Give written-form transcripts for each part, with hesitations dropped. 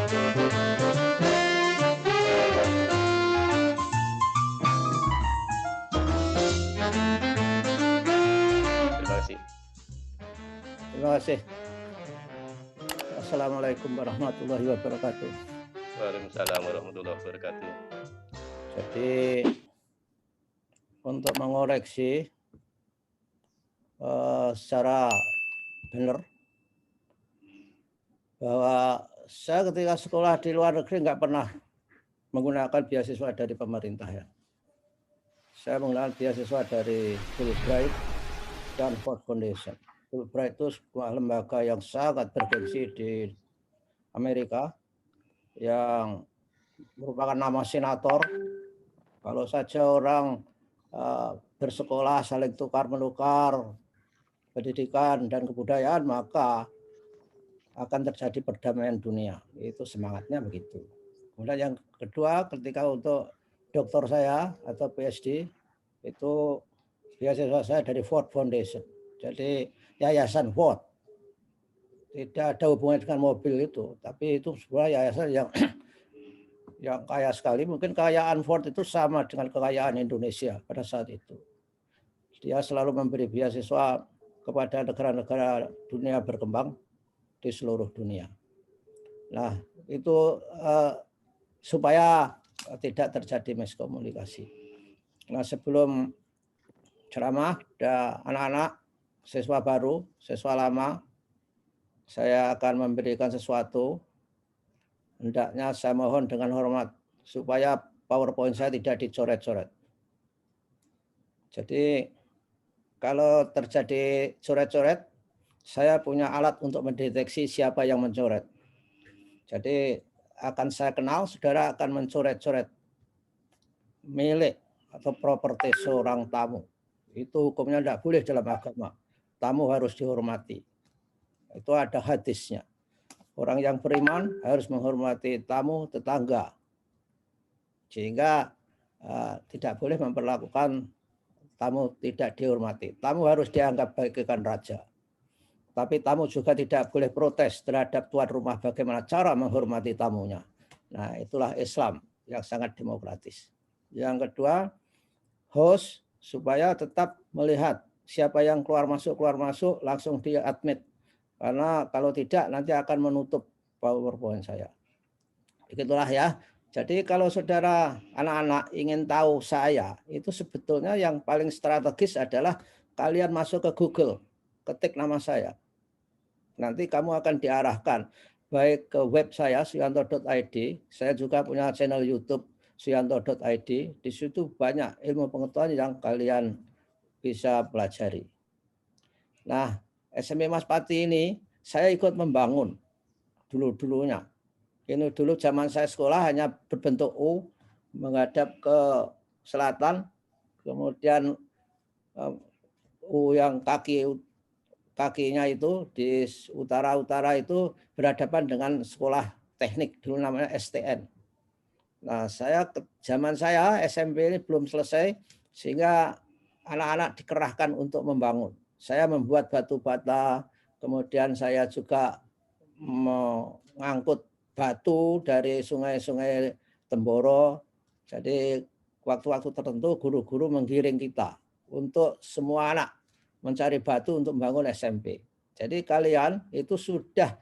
Terima kasih. Terima kasih. Assalamualaikum warahmatullahi wabarakatuh. Waalaikumsalam warahmatullahi wabarakatuh. Jadi untuk mengoreksi secara benar bahwa saya ketika sekolah di luar negeri nggak pernah menggunakan beasiswa dari pemerintah ya. Saya menggunakan beasiswa dari Fulbright dan Ford Foundation. Fulbright itu sebuah lembaga yang sangat bergengsi di Amerika yang merupakan nama senator. Kalau saja orang bersekolah saling tukar menukar pendidikan dan kebudayaan, maka akan terjadi perdamaian dunia. Itu semangatnya begitu. Kemudian yang kedua, ketika untuk doktor saya atau PhD, itu beasiswa saya dari Ford Foundation. Jadi yayasan Ford. Tidak ada hubungan dengan mobil itu, tapi itu sebuah yayasan yang kaya sekali. Mungkin kekayaan Ford itu sama dengan kekayaan Indonesia pada saat itu. Dia selalu memberi beasiswa kepada negara-negara dunia berkembang di seluruh dunia. Nah, itu supaya tidak terjadi miskomunikasi. Nah, sebelum ceramah, ada anak-anak, siswa baru, siswa lama, saya akan memberikan sesuatu. Hendaknya saya mohon dengan hormat supaya PowerPoint saya tidak dicoret-coret. Jadi kalau terjadi coret-coret, saya punya alat untuk mendeteksi siapa yang mencoret. Jadi akan saya kenal, saudara akan mencoret-coret milik atau properti seorang tamu. Itu hukumnya tidak boleh dalam agama. Tamu harus dihormati. Itu ada hadisnya. Orang yang beriman harus menghormati tamu tetangga. Sehingga tidak boleh memperlakukan tamu tidak dihormati. Tamu harus dianggap bagaikan raja. Tapi tamu juga tidak boleh protes terhadap tuan rumah bagaimana cara menghormati tamunya. Nah, itulah Islam yang sangat demokratis. Yang kedua, host supaya tetap melihat siapa yang keluar masuk langsung dia admit. Karena kalau tidak nanti akan menutup PowerPoint saya. Begitulah ya. Jadi kalau saudara anak-anak ingin tahu saya, itu sebetulnya yang paling strategis adalah kalian masuk ke Google, ketik nama saya. Nanti kamu akan diarahkan baik ke web saya suyanto.id, saya juga punya channel YouTube suyanto.id, di situ banyak ilmu pengetahuan yang kalian bisa pelajari. Nah, SMP Mas Pati ini saya ikut membangun dulu-dulunya. Ini dulu zaman saya sekolah hanya berbentuk U, menghadap ke selatan, kemudian U yang kakinya itu di utara-utara itu berhadapan dengan sekolah teknik, dulu namanya STN. Nah, zaman saya SMP ini belum selesai, sehingga anak-anak dikerahkan untuk membangun. Saya membuat batu bata, kemudian saya juga mengangkut batu dari sungai-sungai Temboro. Jadi waktu-waktu tertentu guru-guru menggiring kita untuk semua anak mencari batu untuk membangun SMP. Jadi kalian itu sudah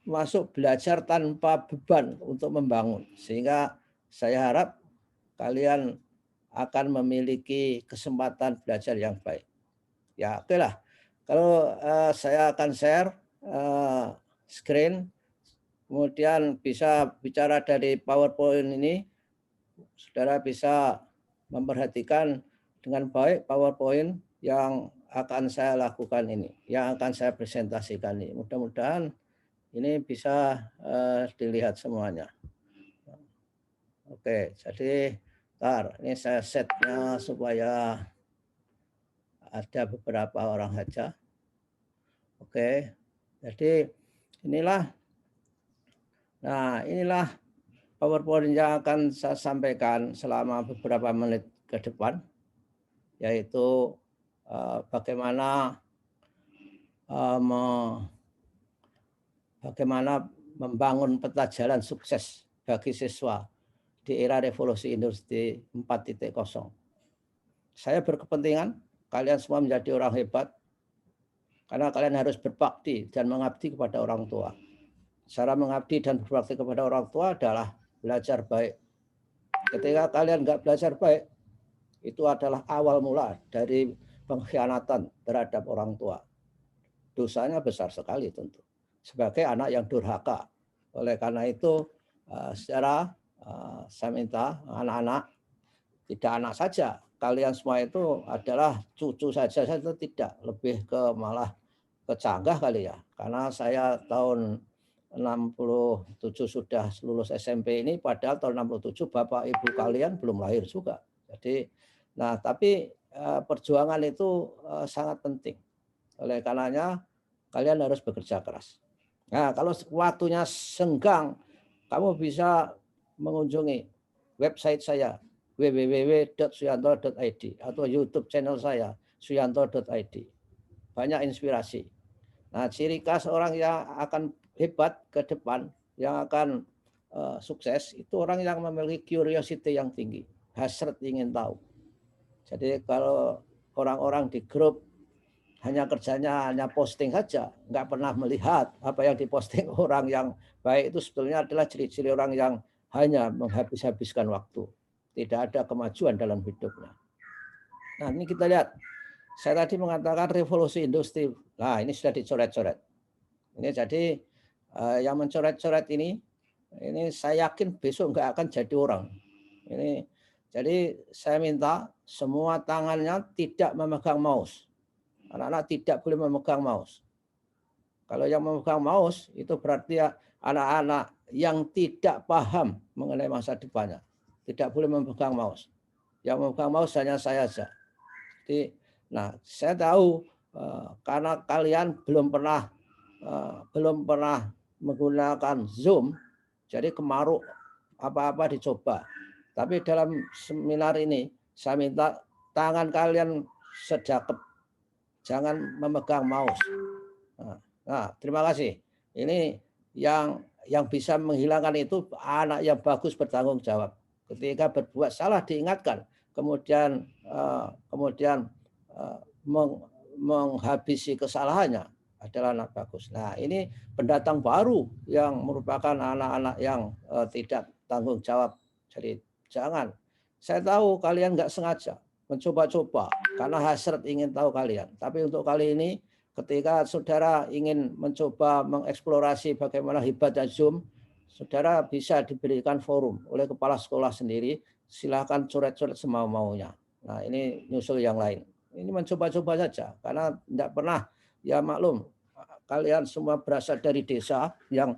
masuk belajar tanpa beban untuk membangun. Sehingga saya harap kalian akan memiliki kesempatan belajar yang baik. Ya, oke lah. Kalau saya akan share screen, kemudian bisa bicara dari PowerPoint ini, saudara bisa memperhatikan dengan baik PowerPoint yang akan saya lakukan ini, yang akan saya presentasikan ini. Mudah-mudahan ini bisa dilihat semuanya. Oke, jadi ini saya setnya supaya ada beberapa orang saja. Oke, jadi inilah PowerPoint yang akan saya sampaikan selama beberapa menit ke depan, yaitu bagaimana membangun peta jalan sukses bagi siswa di era revolusi industri 4.0. Saya berkepentingan kalian semua menjadi orang hebat karena kalian harus berbakti dan mengabdi kepada orang tua. Cara mengabdi dan berbakti kepada orang tua adalah belajar baik. Ketika kalian nggak belajar baik, itu adalah awal mula dari pengkhianatan terhadap orang tua. Dosanya besar sekali tentu. Sebagai anak yang durhaka. Oleh karena itu, saya minta anak-anak, tidak anak saja, kalian semua itu adalah cucu saja, itu tidak. Lebih ke malah kecanggah kali ya. Karena saya tahun 67 sudah lulus SMP ini, padahal tahun 67 bapak ibu kalian belum lahir juga. Jadi, nah tapi perjuangan itu sangat penting. Oleh karenanya kalian harus bekerja keras. Nah, kalau waktunya senggang, kamu bisa mengunjungi website saya www.suyanto.id atau YouTube channel saya suyanto.id. Banyak inspirasi. Nah, ciri khas orang yang akan hebat ke depan, yang akan sukses, itu orang yang memiliki curiosity yang tinggi, hasrat ingin tahu. Jadi kalau orang-orang di grup hanya kerjanya hanya posting saja, nggak pernah melihat apa yang diposting orang yang baik, itu sebetulnya adalah ciri-ciri orang yang hanya menghabis-habiskan waktu. Tidak ada kemajuan dalam hidupnya. Nah, ini kita lihat. Saya tadi mengatakan revolusi industri. Nah, ini sudah dicoret-coret. Ini jadi yang mencoret-coret ini saya yakin besok nggak akan jadi orang. Ini jadi saya minta semua tangannya tidak memegang mouse. Anak-anak tidak boleh memegang mouse. Kalau yang memegang mouse itu berarti anak-anak yang tidak paham mengenai masa depannya. Tidak boleh memegang mouse. Yang memegang mouse hanya saya saja. Jadi, nah saya tahu karena kalian belum pernah menggunakan Zoom, jadi kemaruk apa-apa dicoba. Tapi dalam seminar ini saya minta tangan kalian sedekap. Jangan memegang mouse. Nah, terima kasih. Ini yang bisa menghilangkan itu anak yang bagus bertanggung jawab. Ketika berbuat salah diingatkan, kemudian menghabisi kesalahannya adalah anak bagus. Nah, ini pendatang baru yang merupakan anak-anak yang tidak tanggung jawab. Jadi jangan. Saya tahu kalian nggak sengaja mencoba-coba karena hasrat ingin tahu kalian. Tapi untuk kali ini, ketika saudara ingin mencoba mengeksplorasi bagaimana hebatnya Zoom, saudara bisa diberikan forum oleh kepala sekolah sendiri. Silakan coret-coret semau-maunya. Nah, ini nyusul yang lain. Ini mencoba-coba saja karena tidak pernah, ya maklum, kalian semua berasal dari desa yang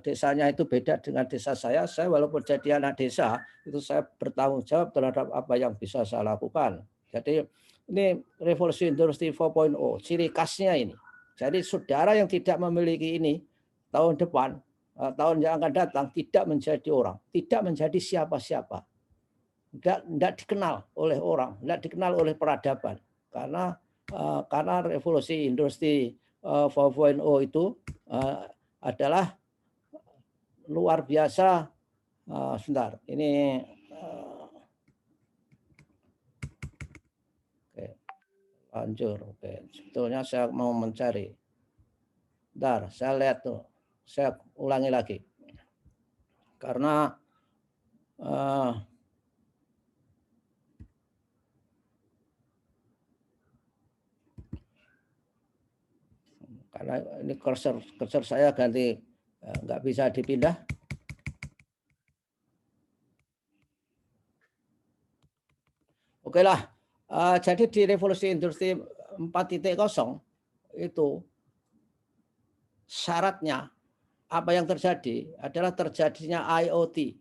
desanya itu beda dengan desa saya. Saya walaupun jadi anak desa, itu saya bertanggung jawab terhadap apa yang bisa saya lakukan. Jadi ini revolusi industri 4.0, ciri khasnya ini. Jadi saudara yang tidak memiliki ini, tahun depan, tahun yang akan datang, tidak menjadi orang, tidak menjadi siapa-siapa. Tidak dikenal oleh orang, tidak dikenal oleh peradaban. Karena revolusi industri 4.0 itu adalah luar biasa. Sebentar, ini oke, hancur. Oke, sebetulnya saya mau mencari. Bentar, saya lihat tuh. Saya ulangi lagi. Karena ini cursor saya ganti, nggak bisa dipindah. Oke lah, jadi di revolusi industri 4.0 itu syaratnya apa yang terjadi adalah terjadinya IoT,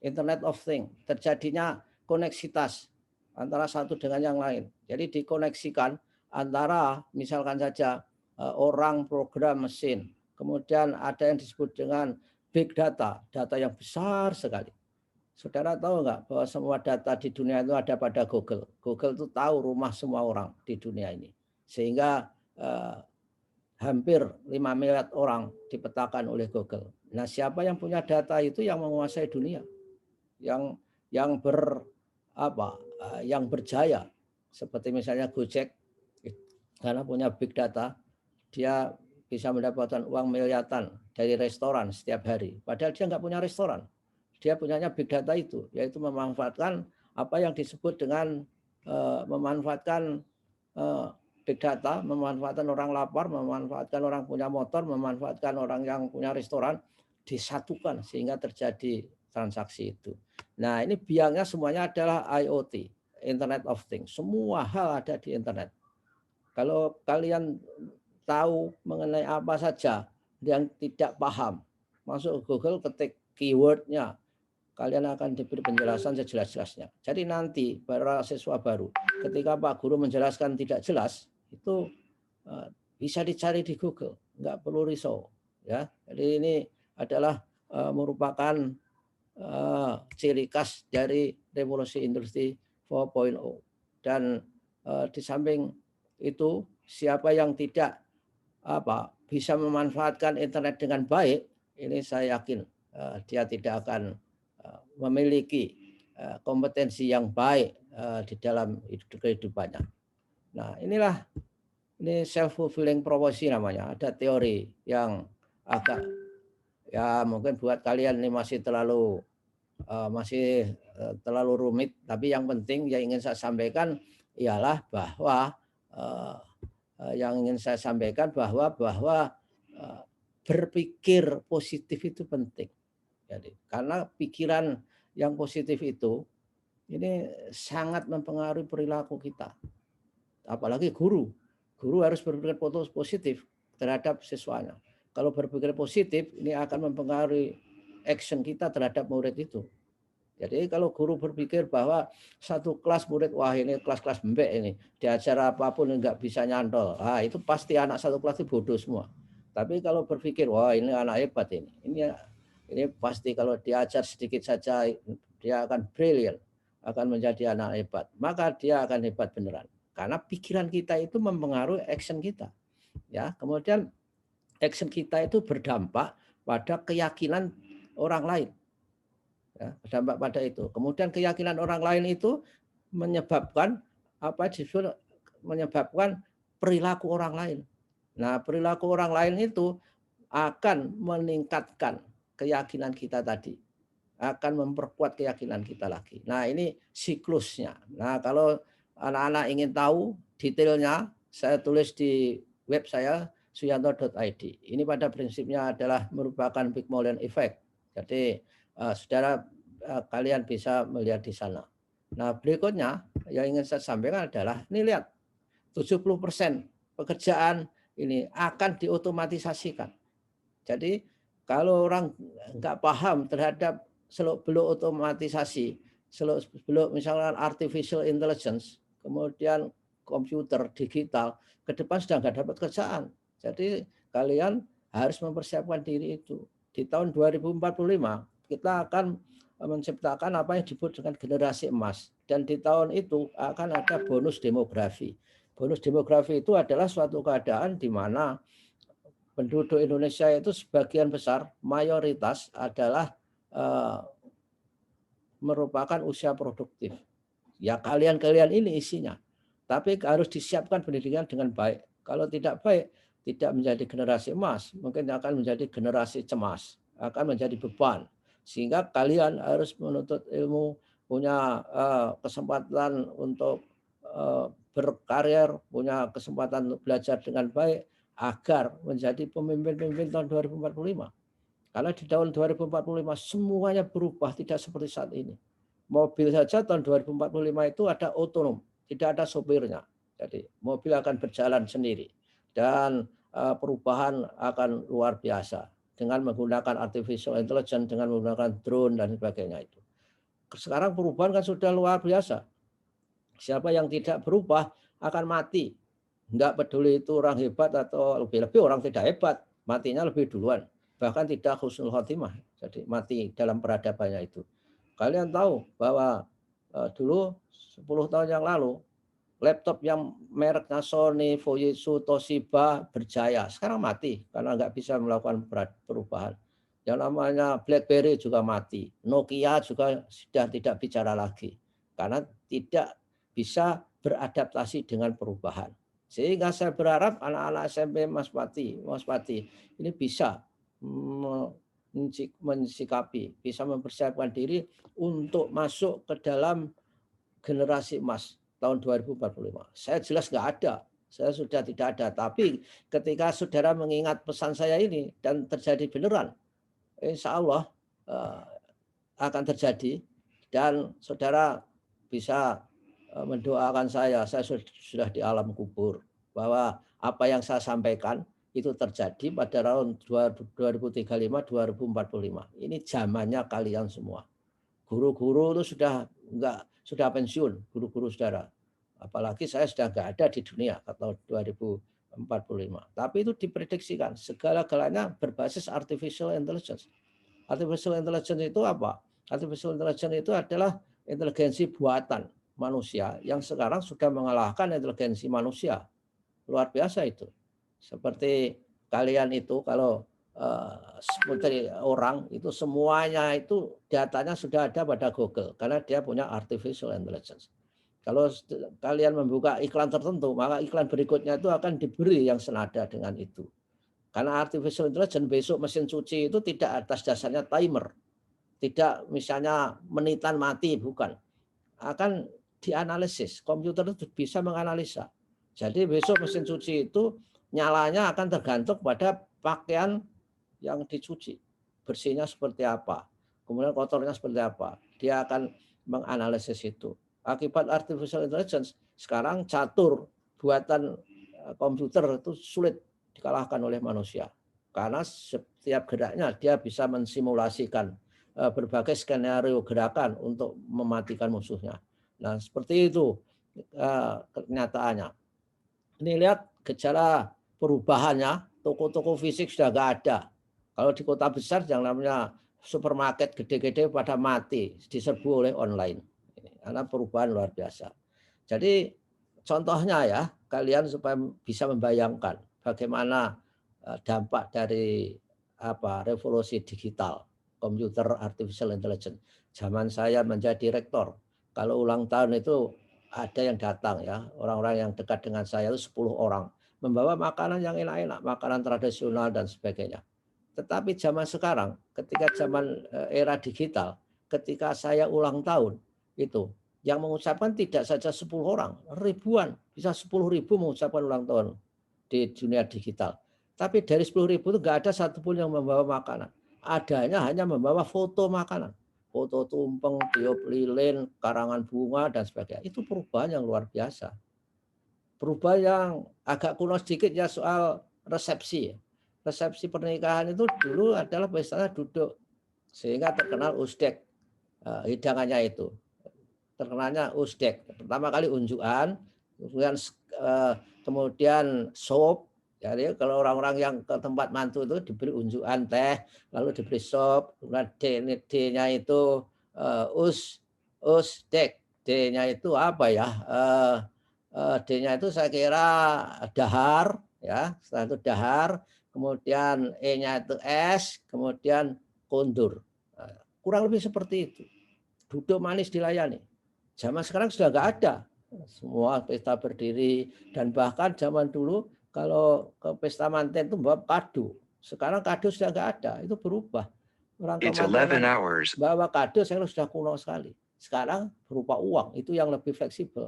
Internet of Things, terjadinya koneksitas antara satu dengan yang lain. Jadi dikoneksikan antara misalkan saja orang, program, mesin. Kemudian ada yang disebut dengan big data, data yang besar sekali. Saudara tahu nggak bahwa semua data di dunia itu ada pada Google. Google itu tahu rumah semua orang di dunia ini. Sehingga hampir 5 miliar orang dipetakan oleh Google. Nah, siapa yang punya data itu yang menguasai dunia, yang yang ber apa yang berjaya, seperti misalnya Gojek, karena punya big data, dia bisa mendapatkan uang miliaran dari restoran setiap hari. Padahal dia nggak punya restoran. Dia punyanya big data itu, yaitu memanfaatkan apa yang disebut dengan memanfaatkan big data, memanfaatkan orang lapar, memanfaatkan orang punya motor, memanfaatkan orang yang punya restoran, disatukan sehingga terjadi transaksi itu. Nah, ini biangnya semuanya adalah IoT, Internet of Things. Semua hal ada di internet. Kalau kalian tahu mengenai apa saja yang tidak paham, masuk ke Google, ketik keywordnya, kalian akan diberi penjelasan sejelas-jelasnya. Jadi nanti para siswa baru, ketika Pak Guru menjelaskan tidak jelas, itu bisa dicari di Google, nggak perlu risau. Ya, jadi ini adalah merupakan ciri khas dari revolusi industri 4.0. Dan di samping itu, siapa yang tidak bisa memanfaatkan internet dengan baik, ini saya yakin dia tidak akan memiliki kompetensi yang baik di dalam kehidupannya. Nah, ini self fulfilling prophecy namanya. Ada teori yang agak mungkin buat kalian ini masih terlalu rumit, tapi yang penting yang ingin saya sampaikan ialah bahwa berpikir positif itu penting. Jadi, karena pikiran yang positif itu ini sangat mempengaruhi perilaku kita. Apalagi guru harus berpikir positif terhadap siswanya. Kalau berpikir positif, ini akan mempengaruhi action kita terhadap murid itu. Jadi kalau guru berpikir bahwa satu kelas murid, wah ini kelas-kelas mbek ini, diajar apapun nggak bisa nyantol, itu pasti anak satu kelas itu bodoh semua. Tapi kalau berpikir, wah ini anak hebat ini pasti kalau diajar sedikit saja dia akan brilliant, akan menjadi anak hebat, maka dia akan hebat beneran. Karena pikiran kita itu mempengaruhi action kita. Ya, kemudian action kita itu berdampak pada keyakinan orang lain. Ya, berdampak pada itu. Kemudian keyakinan orang lain itu menyebabkan menyebabkan perilaku orang lain. Nah, perilaku orang lain itu akan meningkatkan keyakinan kita tadi, akan memperkuat keyakinan kita lagi. Nah, ini siklusnya. Nah, kalau anak-anak ingin tahu detailnya, saya tulis di web saya suyanto.id. Ini pada prinsipnya adalah merupakan Pygmalion Effect. Jadi saudara kalian bisa melihat di sana. Nah, berikutnya yang ingin saya sampaikan adalah ini lihat 70% pekerjaan ini akan diotomatisasikan. Jadi kalau orang nggak paham terhadap seluk-beluk otomatisasi, seluk-beluk misalnya artificial intelligence, kemudian komputer digital, ke depan sudah nggak dapat kerjaan. Jadi kalian harus mempersiapkan diri itu. Di tahun 2045 kita akan menciptakan apa yang disebut dengan generasi emas. Dan di tahun itu akan ada bonus demografi. Bonus demografi itu adalah suatu keadaan di mana penduduk Indonesia itu sebagian besar, mayoritas adalah merupakan usia produktif. Ya kalian-kalian ini isinya. Tapi harus disiapkan pendidikan dengan baik. Kalau tidak baik, tidak menjadi generasi emas, mungkin akan menjadi generasi cemas, akan menjadi beban. Sehingga kalian harus menuntut ilmu, punya kesempatan untuk berkarir, punya kesempatan untuk belajar dengan baik, agar menjadi pemimpin-pemimpin tahun 2045. Karena di tahun 2045 semuanya berubah, tidak seperti saat ini. Mobil saja tahun 2045 itu ada otonom, tidak ada sopirnya. Jadi mobil akan berjalan sendiri. Dan perubahan akan luar biasa dengan menggunakan artificial intelligence, dengan menggunakan drone dan sebagainya itu. Sekarang perubahan kan sudah luar biasa. Siapa yang tidak berubah akan mati. Enggak peduli itu orang hebat atau lebih-lebih orang tidak hebat, matinya lebih duluan. Bahkan tidak husnul khotimah, jadi mati dalam peradabannya itu. Kalian tahu bahwa dulu 10 tahun yang lalu laptop yang mereknya Sony, Fujitsu, Toshiba berjaya. Sekarang mati karena nggak bisa melakukan perubahan. Yang namanya BlackBerry juga mati. Nokia juga sudah tidak bicara lagi. Karena tidak bisa beradaptasi dengan perubahan. Sehingga saya berharap anak-anak SMP Mas Pati ini bisa mensikapi, bisa mempersiapkan diri untuk masuk ke dalam generasi emas tahun 2045. Saya jelas nggak ada, saya sudah tidak ada. Tapi ketika saudara mengingat pesan saya ini dan terjadi beneran, insya Allah akan terjadi dan saudara bisa mendoakan saya sudah di alam kubur bahwa apa yang saya sampaikan itu terjadi pada tahun 2035-2045. Ini zamannya kalian semua. Guru-guru itu sudah pensiun, guru-guru saudara. Apalagi saya sudah nggak ada di dunia atau 2045. Tapi itu diprediksikan segala-galanya berbasis artificial intelligence. Artificial intelligence itu apa? Artificial intelligence itu adalah inteligensi buatan manusia yang sekarang sudah mengalahkan inteligensi manusia. Luar biasa itu. Seperti kalian itu kalau seperti orang itu semuanya itu datanya sudah ada pada Google karena dia punya artificial intelligence. Kalau kalian membuka iklan tertentu, maka iklan berikutnya itu akan diberi yang senada dengan itu. Karena artificial intelligence besok mesin cuci itu tidak atas dasarnya timer. Tidak misalnya menitan mati, bukan. Akan dianalisis. Komputer itu bisa menganalisa. Jadi besok mesin cuci itu nyalanya akan tergantung pada pakaian yang dicuci. Bersihnya seperti apa. Kemudian kotornya seperti apa. Dia akan menganalisis itu. Akibat artificial intelligence, sekarang catur buatan komputer itu sulit dikalahkan oleh manusia. Karena setiap geraknya dia bisa mensimulasikan berbagai skenario gerakan untuk mematikan musuhnya. Nah, seperti itu kenyataannya. Ini lihat gejala perubahannya, toko-toko fisik sudah nggak ada. Kalau di kota besar yang namanya supermarket gede-gede pada mati, diserbu oleh online. Karena perubahan luar biasa. Jadi contohnya ya, kalian supaya bisa membayangkan bagaimana dampak dari revolusi digital, komputer, artificial intelligence. Zaman saya menjadi rektor, kalau ulang tahun itu ada yang datang ya, orang-orang yang dekat dengan saya itu 10 orang, membawa makanan yang enak-enak, makanan tradisional dan sebagainya. Tetapi zaman sekarang, ketika zaman era digital, ketika saya ulang tahun, itu yang mengucapkan tidak saja 10 orang, ribuan, bisa 10.000 mengucapkan ulang tahun di dunia digital. Tapi dari 10.000 itu nggak ada satupun yang membawa makanan. Adanya hanya membawa foto makanan. Foto tumpeng, tiup lilin, karangan bunga, dan sebagainya. Itu perubahan yang luar biasa. Perubahan yang agak kuno sedikit ya soal resepsi. Resepsi pernikahan itu dulu adalah biasanya duduk. Sehingga terkenal usdek hidangannya itu. Terkenalnya usdek. Pertama kali unjukan, kemudian sop. Jadi kalau orang-orang yang ke tempat mantu itu diberi unjukan teh, lalu diberi sop, kemudian D-nya itu usdek. D-nya itu apa ya? D-nya itu saya kira dahar, ya. Setelah itu dahar, kemudian E-nya itu es, kemudian kondur. Kurang lebih seperti itu. Duduk manis dilayani. Zaman sekarang sudah nggak ada. Semua pesta berdiri dan bahkan zaman dulu kalau ke pesta manten itu bawa kado. Sekarang kado sudah nggak ada, itu berubah. Orang kemantenan bawa kado saya sudah kuno sekali. Sekarang berupa uang, itu yang lebih fleksibel.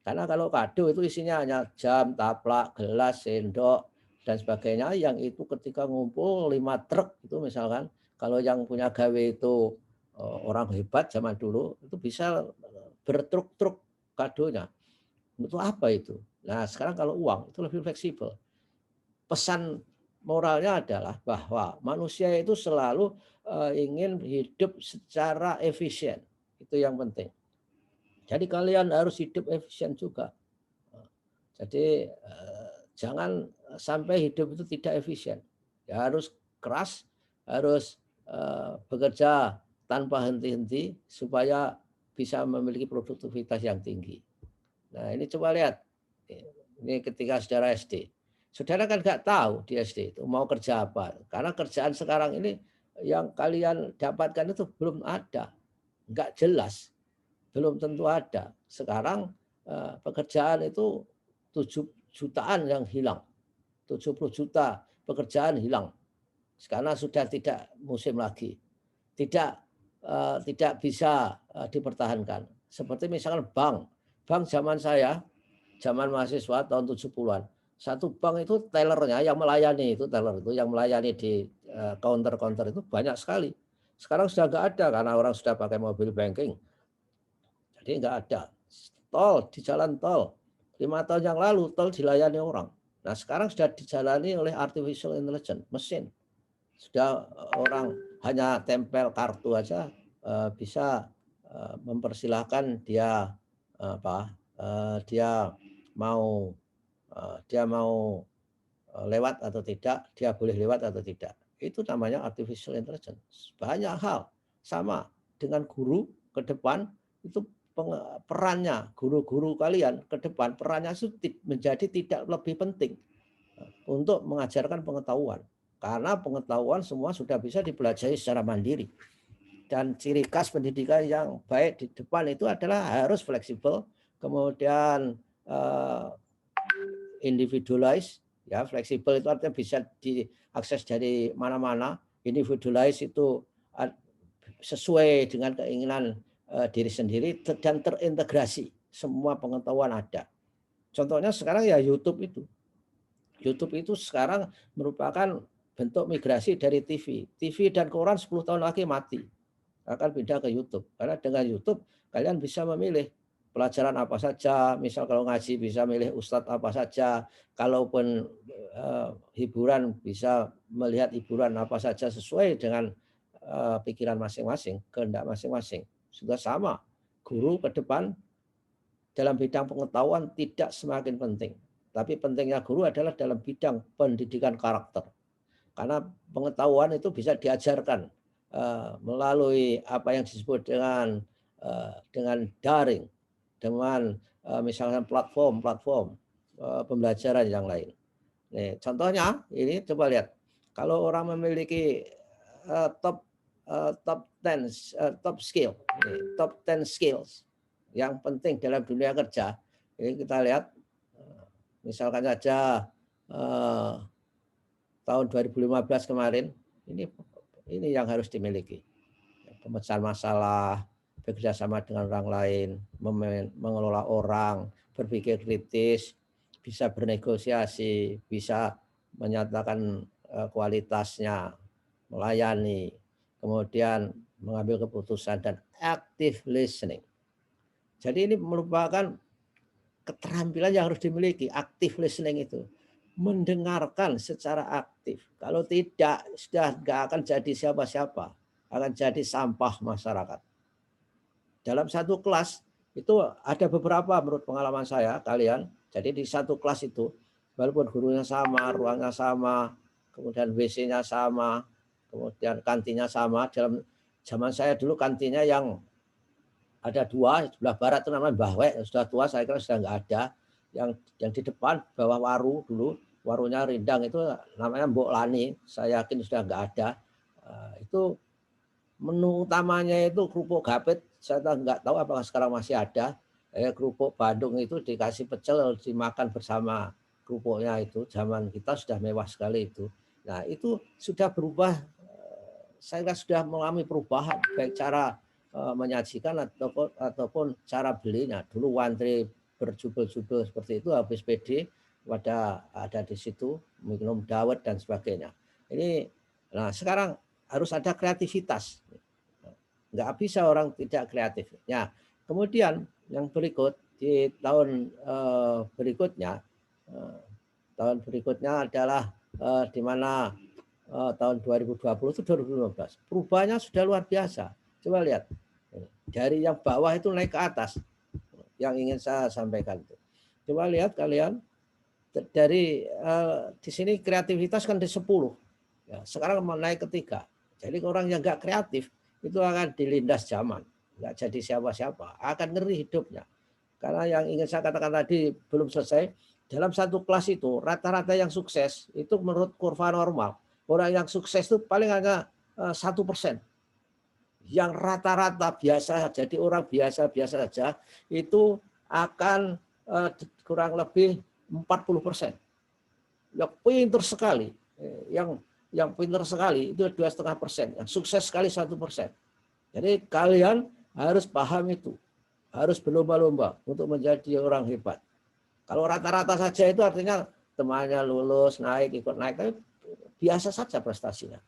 Karena kalau kado itu isinya hanya jam, taplak, gelas, sendok, dan sebagainya. Yang itu ketika ngumpul 5 truk itu misalkan, kalau yang punya gawe itu orang hebat zaman dulu, itu bisa bertruk-truk kadonya. Itu apa itu? Nah sekarang kalau uang itu lebih fleksibel. Pesan moralnya adalah bahwa manusia itu selalu ingin hidup secara efisien. Itu yang penting. Jadi kalian harus hidup efisien juga. Jadi jangan sampai hidup itu tidak efisien. Ya harus keras, harus bekerja tanpa henti-henti supaya bisa memiliki produktivitas yang tinggi. Nah ini coba lihat, ini ketika saudara SD. Saudara kan nggak tahu di SD itu mau kerja apa. Karena kerjaan sekarang ini yang kalian dapatkan itu belum ada, nggak jelas, belum tentu ada. Sekarang pekerjaan itu 7 jutaan yang hilang, 70 juta pekerjaan hilang karena sudah tidak musim lagi, tidak bisa dipertahankan. Seperti misalkan bank zaman saya, zaman mahasiswa tahun 70-an, satu bank itu tellernya yang melayani itu teller itu yang melayani di counter-counter itu banyak sekali. Sekarang sudah nggak ada karena orang sudah pakai mobil banking. Jadi nggak ada. Tol di jalan tol 5 tahun yang lalu tol dilayani orang. Nah sekarang sudah dijalani oleh artificial intelligence mesin. Sudah orang hanya tempel kartu aja bisa mempersilahkan dia dia mau lewat atau tidak, dia boleh lewat atau tidak. Itu namanya artificial intelligence. Banyak hal sama dengan guru ke depan itu perannya guru-guru kalian ke depan perannya itu menjadi tidak lebih penting untuk mengajarkan pengetahuan. Karena pengetahuan semua sudah bisa dipelajari secara mandiri. Dan ciri khas pendidikan yang baik di depan itu adalah harus fleksibel, kemudian individualize, ya fleksibel itu artinya bisa diakses dari mana-mana, individualize itu sesuai dengan keinginan diri sendiri dan terintegrasi, semua pengetahuan ada. Contohnya sekarang ya YouTube itu. YouTube itu sekarang merupakan bentuk migrasi dari TV. TV dan koran 10 tahun lagi mati. Akan pindah ke YouTube. Karena dengan YouTube kalian bisa memilih pelajaran apa saja. Misal kalau ngaji bisa milih ustadz apa saja. Kalaupun hiburan bisa melihat hiburan apa saja sesuai dengan pikiran masing-masing, kehendak masing-masing. Sudah sama. Guru ke depan dalam bidang pengetahuan tidak semakin penting. Tapi pentingnya guru adalah dalam bidang pendidikan karakter. Karena pengetahuan itu bisa diajarkan melalui apa yang disebut dengan daring, dengan misalnya platform pembelajaran yang lain. Nih, contohnya ini coba lihat. Kalau orang memiliki top 10 skills yang penting dalam dunia kerja, ini kita lihat misalkan saja tahun 2015 kemarin, ini yang harus dimiliki. Pemecahan masalah, bekerja sama dengan orang lain, mengelola orang, berpikir kritis, bisa bernegosiasi, bisa menyatakan kualitasnya, melayani, kemudian mengambil keputusan, dan active listening. Jadi ini merupakan keterampilan yang harus dimiliki, active listening itu. Mendengarkan secara aktif. Kalau tidak, sudah nggak akan jadi siapa-siapa. Akan jadi sampah masyarakat. Dalam satu kelas, itu ada beberapa menurut pengalaman saya, kalian. Jadi di satu kelas itu, walaupun gurunya sama, ruangnya sama, kemudian WC-nya sama, kemudian kantinnya sama. Dalam zaman saya dulu kantinnya yang ada 2, sebelah barat itu namanya Bahwe, sudah tua saya kira sudah nggak ada. Yang di depan bawah waru dulu, warunya Rindang itu namanya Mbok Lani, saya yakin sudah nggak ada. Itu menu utamanya itu kerupuk gapit, saya nggak tahu apakah sekarang masih ada. Kerupuk Bandung itu dikasih pecel, dimakan bersama kerupuknya itu. Zaman kita sudah mewah sekali itu. Nah itu sudah berubah, saya kira sudah mengalami perubahan, baik cara menyajikan ataupun cara belinya. Dulu wantri berjubel-jubel seperti itu, habis PD ada di situ minum dawet dan sebagainya. Ini, nah sekarang harus ada kreativitas. Nggak bisa orang tidak kreatif. Ya, kemudian yang berikut di tahun berikutnya adalah di mana tahun 2020 itu 2015. Perubahannya sudah luar biasa. Coba lihat. Dari yang bawah itu naik ke atas. Yang ingin saya sampaikan itu. Coba lihat kalian, dari di sini kreativitas kan di 10. Ya, sekarang mau naik ke 3. Jadi orang yang nggak kreatif itu akan dilindas zaman. Nggak jadi siapa-siapa. Akan ngeri hidupnya. Karena yang ingin saya katakan tadi belum selesai. Dalam satu kelas itu rata-rata yang sukses itu menurut kurva normal. Orang yang sukses itu paling hanya 1%. Yang rata-rata biasa, jadi orang biasa-biasa saja, itu akan kurang lebih 40%. Yang pintar sekali, yang pintar sekali itu 2,5%, yang sukses sekali 1%. Jadi kalian harus paham itu, harus berlomba-lomba untuk menjadi orang hebat. Kalau rata-rata saja itu artinya temannya lulus, naik, ikut naik, tapi biasa saja prestasinya.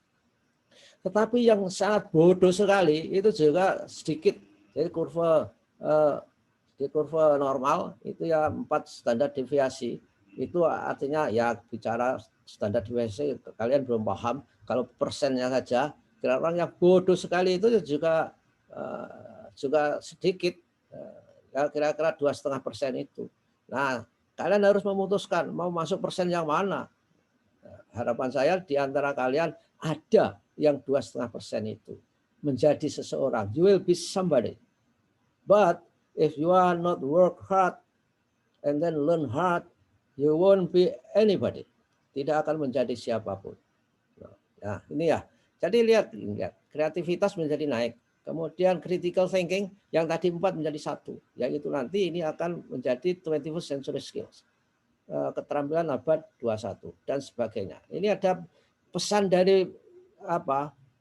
Tetapi yang sangat bodoh sekali itu juga sedikit, jadi di kurva normal itu ya 4 standar deviasi. Itu artinya ya bicara standar deviasi kalian belum paham. Kalau persennya saja, orang yang bodoh sekali itu juga sedikit, kira-kira 2,5% itu. Nah, kalian harus memutuskan mau masuk persen yang mana. Harapan saya di antara kalian ada yang 2,5% itu menjadi seseorang. You will be somebody. But if you are not work hard and then learn hard, you won't be anybody. Tidak akan menjadi siapapun. Nah, ini ya. Jadi lihat, kreativitas menjadi naik. Kemudian critical thinking yang tadi 4 menjadi 1. Yang itu nanti ini akan menjadi 21st century skills. Keterampilan abad 21 dan sebagainya. Ini ada pesan dari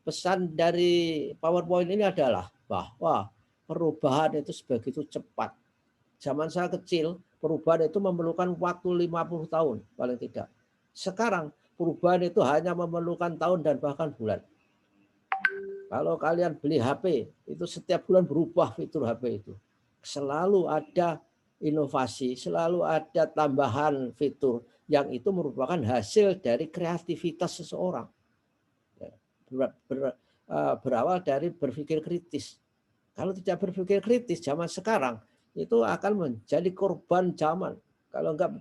Pesan dari PowerPoint ini adalah bahwa perubahan itu sebegitu cepat. Zaman saya kecil, perubahan itu memerlukan waktu 50 tahun paling tidak. Sekarang perubahan itu hanya memerlukan tahun dan bahkan bulan. Kalau kalian beli HP, itu setiap bulan berubah fitur HP itu. Selalu ada inovasi, selalu ada tambahan fitur yang itu merupakan hasil dari kreativitas seseorang. Berawal dari berpikir kritis. Kalau tidak berpikir kritis zaman sekarang itu akan menjadi korban zaman. Kalau enggak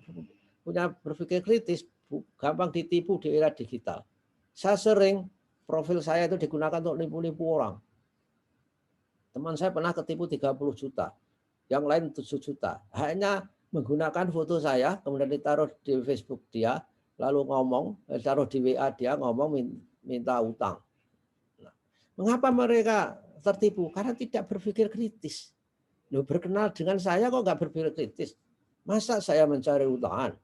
punya berpikir kritis, gampang ditipu di era digital. Saya sering profil saya itu digunakan untuk nipu-nipu orang. Teman saya pernah ketipu 30 juta, yang lain 7 juta. Hanya menggunakan foto saya, kemudian ditaruh di Facebook dia, lalu taruh di WA dia, ngomong minta utang. Nah, mengapa mereka tertipu? Karena tidak berpikir kritis. Loh, berkenal dengan saya kok nggak berpikir kritis? Masa saya mencari utangan?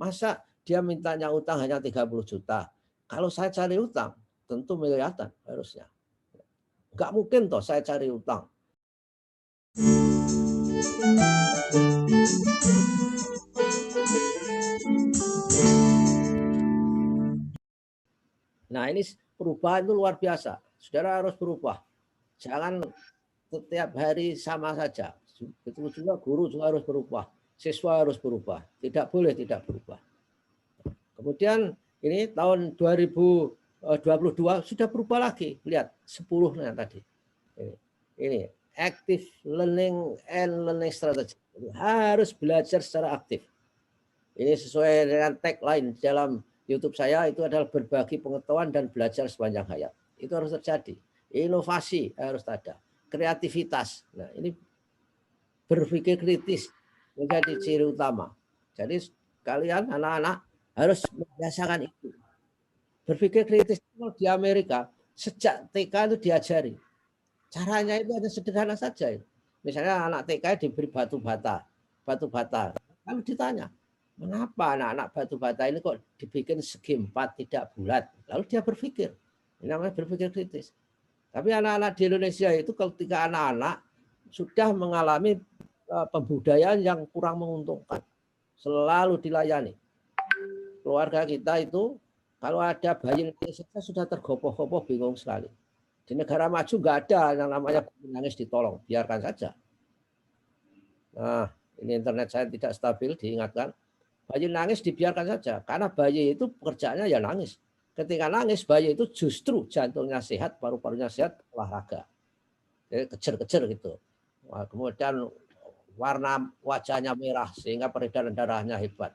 Masa dia mintanya utang hanya 30 juta? Kalau saya cari utang, tentu miliaran harusnya. Nggak mungkin toh saya cari utang. Nah, ini perubahan itu luar biasa. Saudara harus berubah. Jangan setiap hari sama saja. Betul juga guru juga harus berubah. Siswa harus berubah. Tidak boleh tidak berubah. Kemudian ini tahun 2022 sudah berubah lagi. Lihat 10-nya tadi. Ini active learning and learning strategy. Harus belajar secara aktif. Ini sesuai dengan tagline dalam YouTube saya, itu adalah berbagi pengetahuan dan belajar sepanjang hayat. Itu harus terjadi. Inovasi harus ada. Kreativitas. Nah, ini berpikir kritis menjadi ciri utama. Jadi kalian anak-anak harus membiasakan itu. Berpikir kritis di Amerika sejak TK itu diajari. Caranya itu ada sederhana saja. Misalnya anak TK diberi batu bata. Lalu ditanya, mengapa anak-anak batu bata ini kok dibikin segi 4 tidak bulat? Lalu dia berpikir. Ini namanya berpikir kritis. Tapi anak-anak di Indonesia itu ketika anak-anak sudah mengalami pembudayaan yang kurang menguntungkan. Selalu dilayani. Keluarga kita itu kalau ada bayi saja sudah tergopoh-gopoh, bingung sekali. Di negara maju nggak ada yang namanya nangis ditolong, biarkan saja. Nah, ini internet saya tidak stabil, diingatkan. Bayi nangis dibiarkan saja, karena bayi itu pekerjaannya ya nangis. Ketika nangis, bayi itu justru jantungnya sehat, paru-parunya sehat, olahraga. Jadi kejar-kejar gitu. Nah, kemudian warna wajahnya merah sehingga peredaran darahnya hebat.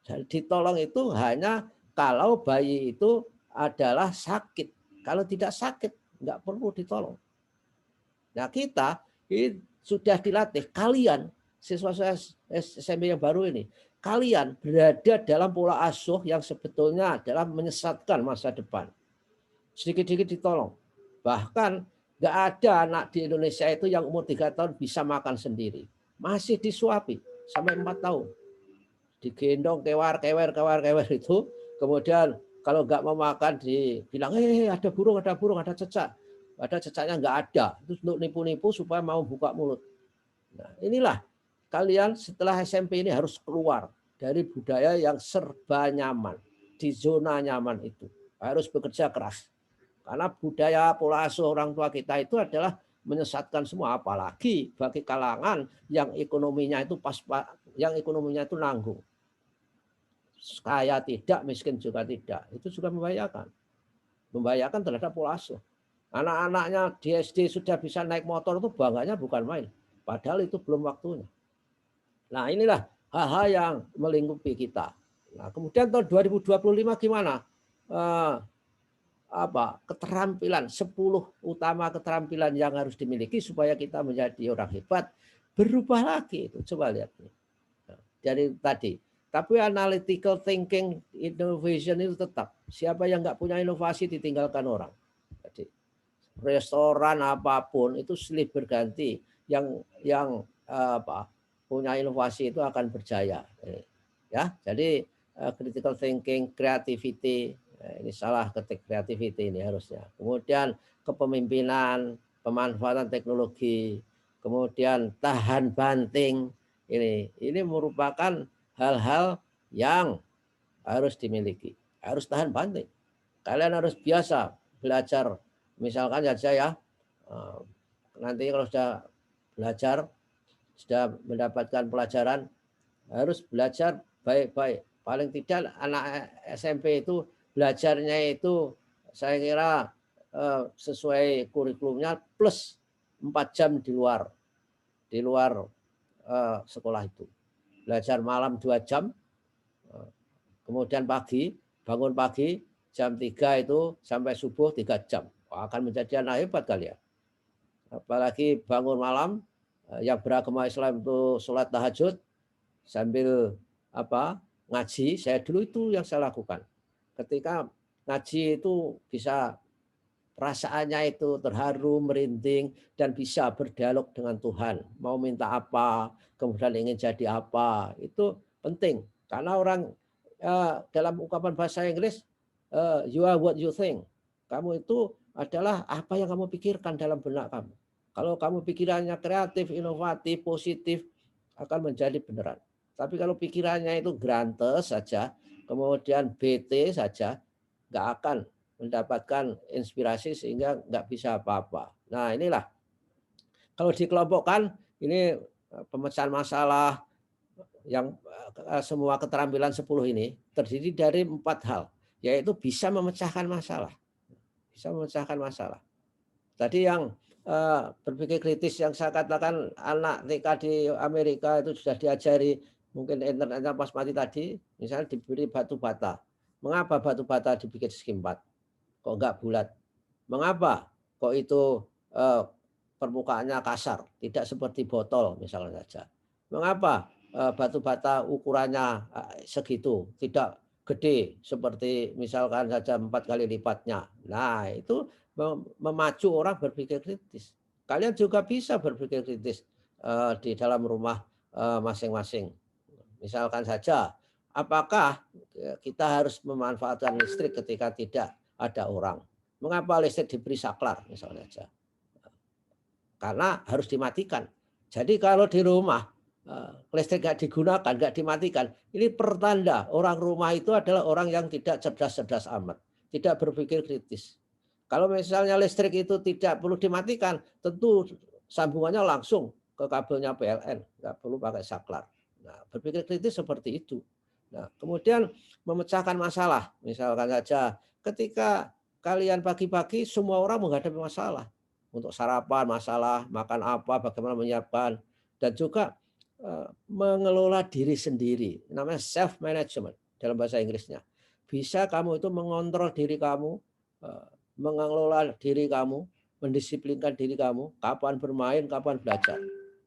Jadi ditolong itu hanya kalau bayi itu adalah sakit. Kalau tidak sakit, nggak perlu ditolong. Nah, kita ini sudah dilatih. Kalian, siswa SMP yang baru ini, kalian berada dalam pola asuh yang sebetulnya adalah menyesatkan masa depan. Sedikit-sedikit ditolong. Bahkan nggak ada anak di Indonesia itu yang umur 3 tahun bisa makan sendiri. Masih disuapi sampai 4 tahun. Digendong kewer itu. Kemudian kalau nggak mau makan dibilang, ada burung, ada cecak. Ada cecaknya nggak ada. Itu untuk nipu-nipu supaya mau buka mulut. Nah, inilah kalian setelah SMP ini harus keluar dari budaya yang serba nyaman. Di zona nyaman itu. Harus bekerja keras. Karena budaya pola asuh orang tua kita itu adalah menyesatkan semua, apalagi bagi kalangan yang ekonominya itu yang ekonominya itu nanggung. Kaya tidak, miskin juga tidak. Itu juga membahayakan. Membahayakan terhadap pola asuh. Anak-anaknya di SD sudah bisa naik motor itu bangganya bukan main. Padahal itu belum waktunya. Nah, inilah hal-hal yang melingkupi kita. Nah, kemudian tahun 2025 gimana? Keterampilan 10 utama keterampilan yang harus dimiliki supaya kita menjadi orang hebat berubah lagi itu. Coba lihat nih. Dari tadi. Tapi analytical thinking, innovation itu tetap. Siapa yang nggak punya inovasi ditinggalkan orang. Jadi restoran apapun itu silih berganti. Yang punya inovasi itu akan berjaya. Ya, jadi critical thinking, creativity, ini salah ketik creativity ini harusnya. Kemudian kepemimpinan, pemanfaatan teknologi, kemudian tahan banting. Ini merupakan hal-hal yang harus dimiliki. Harus tahan banting. Kalian harus biasa belajar. Misalkan saja ya, nanti kalau sudah belajar, sudah mendapatkan pelajaran, harus belajar baik-baik. Paling tidak anak SMP itu belajarnya itu saya kira sesuai kurikulumnya plus 4 jam di luar sekolah itu. Belajar malam 2 jam, kemudian bangun pagi jam 3 itu sampai subuh 3 jam. Akan menjadi anak hebat kalian. Apalagi bangun malam, yang beragama Islam itu sholat tahajud sambil ngaji. Saya dulu itu yang saya lakukan. Ketika ngaji itu bisa perasaannya itu terharu, merinding, dan bisa berdialog dengan Tuhan. Mau minta apa, kemudian ingin jadi apa, itu penting. Karena orang dalam ungkapan bahasa Inggris, you are what you think. Kamu itu adalah apa yang kamu pikirkan dalam benak kamu. Kalau kamu pikirannya kreatif, inovatif, positif, akan menjadi beneran. Tapi kalau pikirannya itu grantes saja, kemudian bete saja, nggak akan mendapatkan inspirasi sehingga nggak bisa apa-apa. Nah, inilah kalau dikelompokkan ini pemecahan masalah yang semua keterampilan 10 ini terdiri dari 4 hal, yaitu bisa memecahkan masalah. Bisa memecahkan masalah. Tadi yang berpikir kritis yang saya katakan anak TK di Amerika itu sudah diajari, mungkin internetnya pas mati tadi, misalnya diberi batu bata. Mengapa batu bata dibikin segi 4? Kok enggak bulat? Mengapa? Kok itu permukaannya kasar, tidak seperti botol misalnya saja. Mengapa batu bata ukurannya segitu, tidak gede seperti misalkan saja 4 kali lipatnya. Nah, itu memacu orang berpikir kritis. Kalian juga bisa berpikir kritis di dalam rumah masing-masing. Misalkan saja, apakah kita harus memanfaatkan listrik ketika tidak ada orang? Mengapa listrik diberi saklar misalnya saja? Karena harus dimatikan. Jadi kalau di rumah listrik nggak digunakan, nggak dimatikan, ini pertanda orang rumah itu adalah orang yang tidak cerdas-cerdas amat, tidak berpikir kritis. Kalau misalnya listrik itu tidak perlu dimatikan, tentu sambungannya langsung ke kabelnya PLN, nggak perlu pakai saklar. Nah, berpikir kritis seperti itu. Nah, kemudian memecahkan masalah, misalkan saja ketika kalian pagi-pagi semua orang menghadapi masalah, untuk sarapan masalah, makan apa, bagaimana menyiapkan, dan juga mengelola diri sendiri, namanya self management dalam bahasa Inggrisnya. Bisa kamu itu mengontrol diri kamu, mengelola diri kamu, mendisiplinkan diri kamu, kapan bermain, kapan belajar.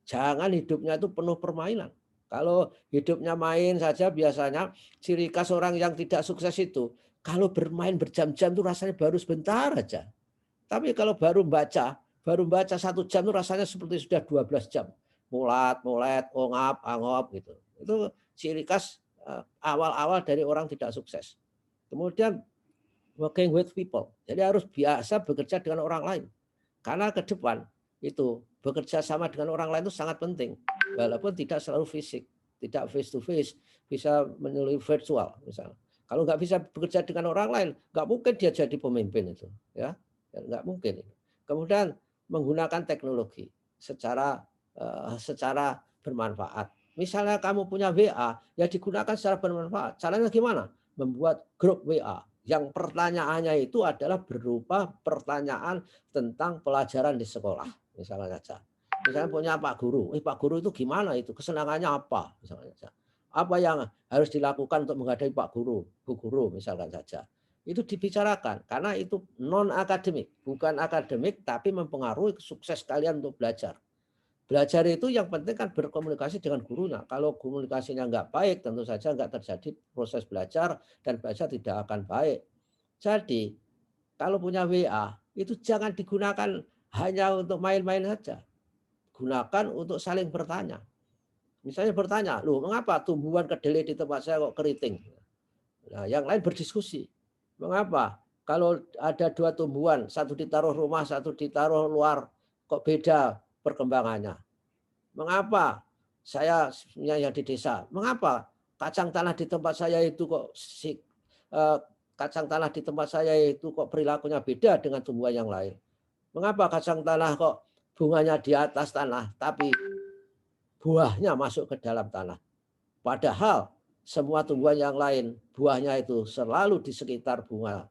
Jangan hidupnya itu penuh permainan. Kalau hidupnya main saja biasanya ciri khas orang yang tidak sukses itu, kalau bermain berjam-jam itu rasanya baru sebentar aja. Tapi kalau baru baca 1 jam itu rasanya seperti sudah 12 jam. Mulat, mulet, ongap, angop gitu. Itu ciri khas awal-awal dari orang tidak sukses. Kemudian working with people. Jadi harus biasa bekerja dengan orang lain. Karena ke depan itu bekerja sama dengan orang lain itu sangat penting. Walaupun tidak selalu fisik, tidak face to face, bisa melalui virtual misalnya. Kalau nggak bisa bekerja dengan orang lain, nggak mungkin dia jadi pemimpin itu, ya, nggak mungkin. Kemudian menggunakan teknologi secara bermanfaat. Misalnya kamu punya WA, ya digunakan secara bermanfaat. Caranya gimana? Membuat grup WA yang pertanyaannya itu adalah berupa pertanyaan tentang pelajaran di sekolah, misalnya saja. Misalnya punya Pak Guru, Pak Guru itu gimana itu, kesenangannya apa, misalnya saja. Apa yang harus dilakukan untuk menghadapi Pak Guru, Bu Guru, misalkan saja. Itu dibicarakan, karena itu non akademik, bukan akademik, tapi mempengaruhi sukses kalian untuk belajar. Belajar itu yang penting kan berkomunikasi dengan gurunya. Kalau komunikasinya nggak baik, tentu saja nggak terjadi proses belajar dan belajar tidak akan baik. Jadi kalau punya WA itu jangan digunakan hanya untuk main-main saja. Gunakan untuk saling bertanya. Misalnya bertanya, loh mengapa tumbuhan kedelai di tempat saya kok keriting? Nah, yang lain berdiskusi. Mengapa? Kalau ada 2 tumbuhan, satu ditaruh rumah, satu ditaruh luar, kok beda perkembangannya? Mengapa saya yang di desa? Mengapa kacang tanah di tempat saya itu kok kacang tanah di tempat saya itu kok perilakunya beda dengan tumbuhan yang lain? Mengapa kacang tanah kok bunganya di atas tanah, tapi buahnya masuk ke dalam tanah? Padahal semua tumbuhan yang lain buahnya itu selalu di sekitar bunga.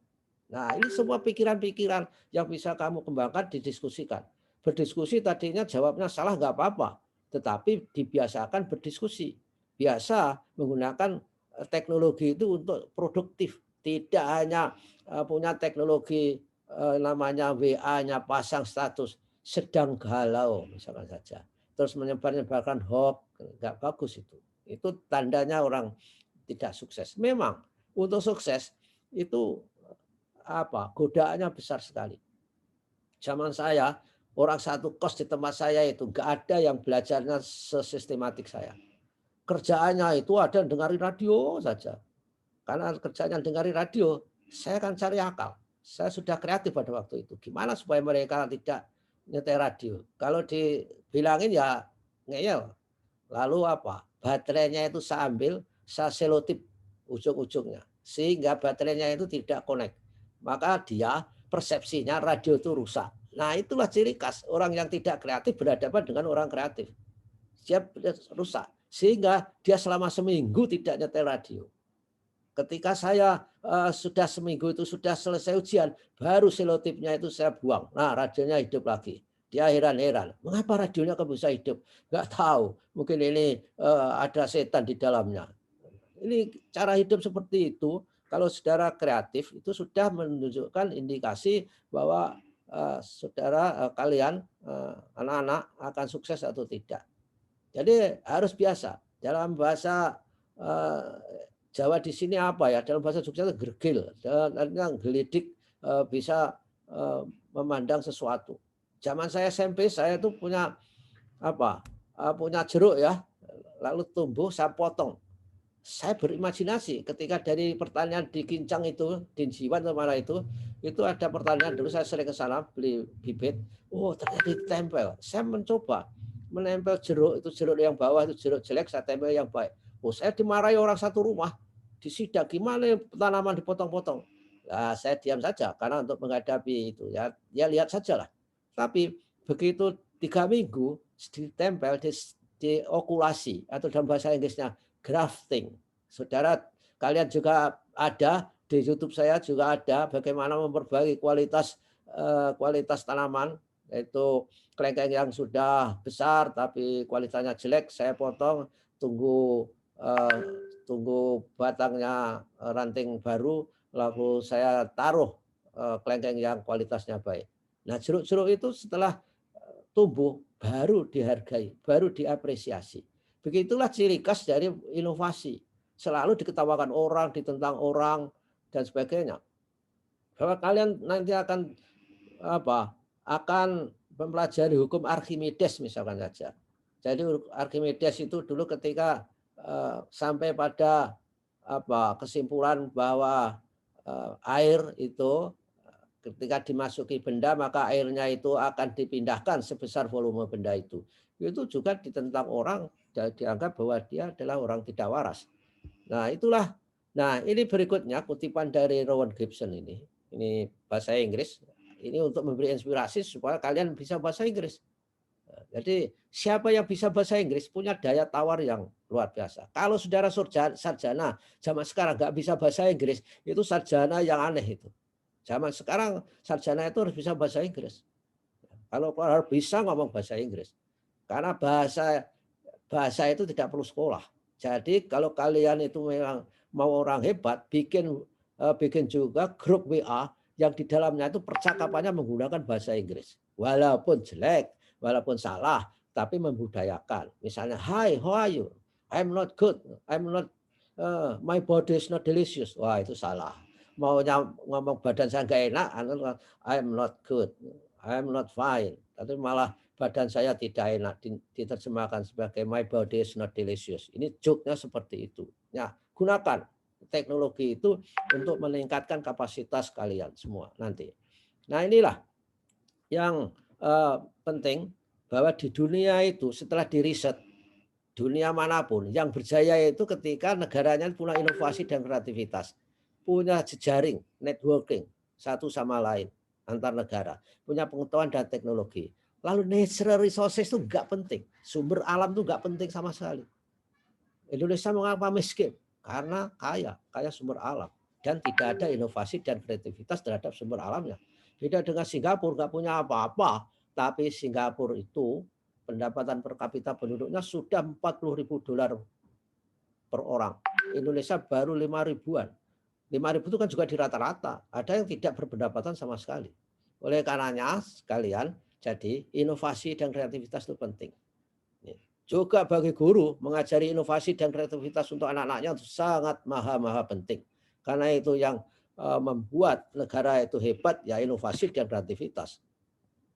Nah, ini semua pikiran-pikiran yang bisa kamu kembangkan didiskusikan. Berdiskusi tadinya jawabnya salah nggak apa-apa, tetapi dibiasakan berdiskusi. Biasa menggunakan teknologi itu untuk produktif. Tidak hanya punya teknologi namanya WA-nya pasang status sedang galau misalkan saja. Terus menyebarkan hoax, nggak bagus itu. Itu tandanya orang tidak sukses. Memang untuk sukses itu godaannya besar sekali. Zaman saya orang satu kos di tempat saya itu nggak ada yang belajarnya sesistematik saya. Kerjaannya itu ada dengerin radio saja. Karena kerjanya dengerin radio, saya akan cari akal. Saya sudah kreatif pada waktu itu. Gimana supaya mereka tidak nyetel radio? Kalau dibilangin ya ngeyel. Lalu apa? Baterainya itu saya ambil, saya selotip ujung-ujungnya. Sehingga baterainya itu tidak connect. Maka dia persepsinya radio itu rusak. Nah itulah ciri khas orang yang tidak kreatif berhadapan dengan orang kreatif. Dia rusak. Sehingga dia selama seminggu tidak nyetel radio. Ketika saya sudah seminggu itu sudah selesai ujian, baru selotipnya itu saya buang. Nah radionya hidup lagi. Dia heran-heran, mengapa radionya kok bisa hidup? Nggak tahu, mungkin ini ada setan di dalamnya. Ini cara hidup seperti itu, kalau saudara kreatif itu sudah menunjukkan indikasi bahwa saudara kalian anak-anak akan sukses atau tidak. Jadi harus biasa. Dalam bahasa Jawa di sini apa ya? Dalam bahasa Jogja itu gergil, artinya gelidik, bisa memandang sesuatu. Zaman saya SMP saya itu punya punya jeruk ya, lalu tumbuh saya potong. Saya berimajinasi ketika dari pertanian di Kincang itu, di Jiwan kemana itu ada pertanian dulu saya sering ke sana beli bibit. Oh ternyata ditempel. Saya mencoba menempel jeruk itu jeruk yang bawah itu jeruk jelek saya tempel yang baik. Oh saya dimarahi orang satu rumah, disidak gimana tanaman dipotong-potong. Nah, saya diam saja karena untuk menghadapi itu ya lihat saja lah. Tapi begitu 3 minggu ditempel di okulasi atau dalam bahasa Inggrisnya grafting. Saudara kalian juga ada di YouTube saya juga ada bagaimana memperbaiki kualitas tanaman, yaitu kelengkeng yang sudah besar tapi kualitasnya jelek saya potong, tunggu batangnya ranting baru lalu saya taruh kelengkeng yang kualitasnya baik. Nah jeruk-jeruk itu setelah tumbuh baru dihargai, baru diapresiasi. Begitulah ciri khas dari inovasi. Selalu diketawakan orang, ditentang orang, dan sebagainya. Bahwa kalian nanti akan akan mempelajari hukum Archimedes misalkan saja. Jadi Archimedes itu dulu ketika sampai pada kesimpulan bahwa air itu ketika dimasuki benda maka airnya itu akan dipindahkan sebesar volume benda itu. Itu juga ditentang orang dan dianggap bahwa dia adalah orang tidak waras. Nah, itulah. Nah, ini berikutnya kutipan dari Rowan Gibson ini. Ini bahasa Inggris. Ini untuk memberi inspirasi supaya kalian bisa bahasa Inggris. Jadi siapa yang bisa bahasa Inggris punya daya tawar yang luar biasa. Kalau saudara sarjana zaman sekarang nggak bisa bahasa Inggris, itu sarjana yang aneh itu. Zaman sekarang sarjana itu harus bisa bahasa Inggris. Kalau harus bisa ngomong bahasa Inggris. Karena bahasa itu tidak perlu sekolah. Jadi kalau kalian itu memang mau orang hebat, bikin juga grup WA yang di dalamnya itu percakapannya menggunakan bahasa Inggris. Walaupun jelek, walaupun salah, tapi membudayakan. Misalnya, hi, how are you? I'm not good. I'm not. My body is not delicious. Wah, itu salah. Maunya ngomong badan saya nggak enak, I'm not good, I'm not fine. Tapi malah badan saya tidak enak, diterjemahkan sebagai my body is not delicious. Ini joke-nya seperti itu. Ya, gunakan teknologi itu untuk meningkatkan kapasitas kalian semua nanti. Nah, inilah yang penting bahwa di dunia itu setelah diriset, dunia manapun yang berjaya itu ketika negaranya punya inovasi dan kreativitas, punya jejaring networking satu sama lain antar negara, punya pengetahuan dan teknologi. Lalu natural resources itu nggak penting, sumber alam itu nggak penting sama sekali. Indonesia mengapa miskin? Karena kaya sumber alam dan tidak ada inovasi dan kreativitas terhadap sumber alamnya. Beda dengan Singapura, nggak punya apa-apa, tapi Singapura itu pendapatan per kapita penduduknya sudah 40.000 dolar per orang. Indonesia baru 5.000-an. 5.000 itu kan juga di rata-rata. Ada yang tidak berpendapatan sama sekali. Oleh karenanya sekalian, jadi inovasi dan kreativitas itu penting. Juga bagi guru mengajari inovasi dan kreativitas untuk anak-anaknya itu sangat maha penting. Karena itu yang membuat negara itu hebat ya inovasi dan kreativitas.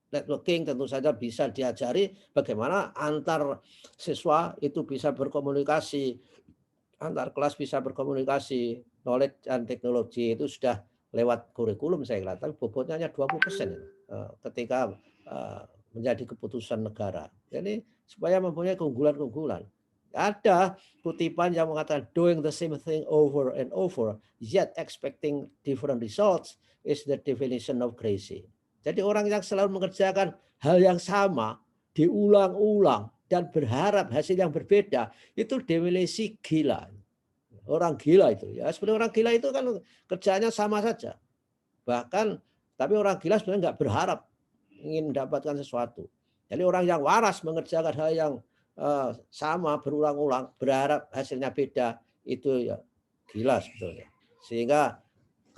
Networking tentu saja bisa diajari bagaimana antar siswa itu bisa berkomunikasi, antar kelas bisa berkomunikasi, knowledge dan teknologi itu sudah lewat kurikulum saya kira, tapi bobotnya hanya 20% ketika menjadi keputusan negara. Jadi supaya mempunyai keunggulan-keunggulan. Ada kutipan yang mengatakan doing the same thing over and over yet expecting different results is the definition of crazy. Jadi orang yang selalu mengerjakan hal yang sama diulang-ulang dan berharap hasil yang berbeda itu definisi gila. Orang gila itu ya sebenarnya orang gila itu kan kerjanya sama saja. Bahkan tapi orang gila sebenarnya nggak berharap ingin mendapatkan sesuatu. Jadi orang yang waras mengerjakan hal yang sama berulang-ulang berharap hasilnya beda itu ya gila sebetulnya. Sehingga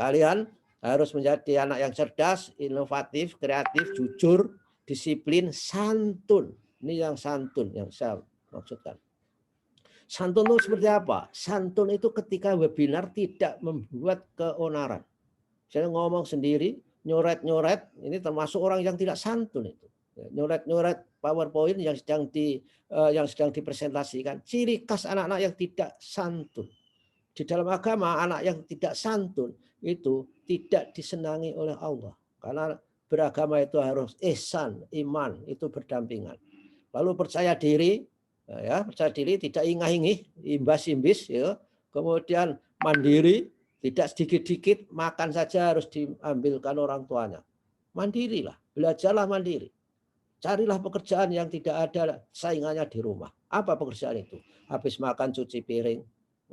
kalian harus menjadi anak yang cerdas, inovatif, kreatif, jujur, disiplin, santun. Ini yang santun yang saya maksudkan. Santun itu seperti apa? Santun itu ketika webinar tidak membuat keonaran. Saya ngomong sendiri, nyoret-nyoret, ini termasuk orang yang tidak santun itu. Nyoret-nyoret PowerPoint yang sedang dipresentasikan. Ciri khas anak-anak yang tidak santun. Di dalam agama, anak yang tidak santun itu tidak disenangi oleh Allah. Karena beragama itu harus ihsan, iman, itu berdampingan. Lalu percaya diri, ya percaya diri tidak ingah-ingih, imbas-imbis, ya. Kemudian mandiri, tidak sedikit-sedikit makan saja harus diambilkan orang tuanya. Mandirilah, belajarlah mandiri. Carilah pekerjaan yang tidak ada saingannya di rumah. Apa pekerjaan itu? Habis makan cuci piring,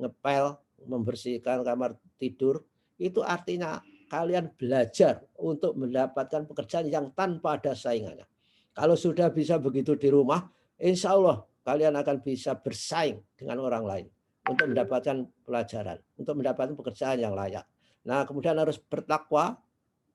ngepel, membersihkan kamar tidur, itu artinya kalian belajar untuk mendapatkan pekerjaan yang tanpa ada saingannya. Kalau sudah bisa begitu di rumah, insya Allah kalian akan bisa bersaing dengan orang lain untuk mendapatkan pelajaran, untuk mendapatkan pekerjaan yang layak. Nah, kemudian harus bertakwa,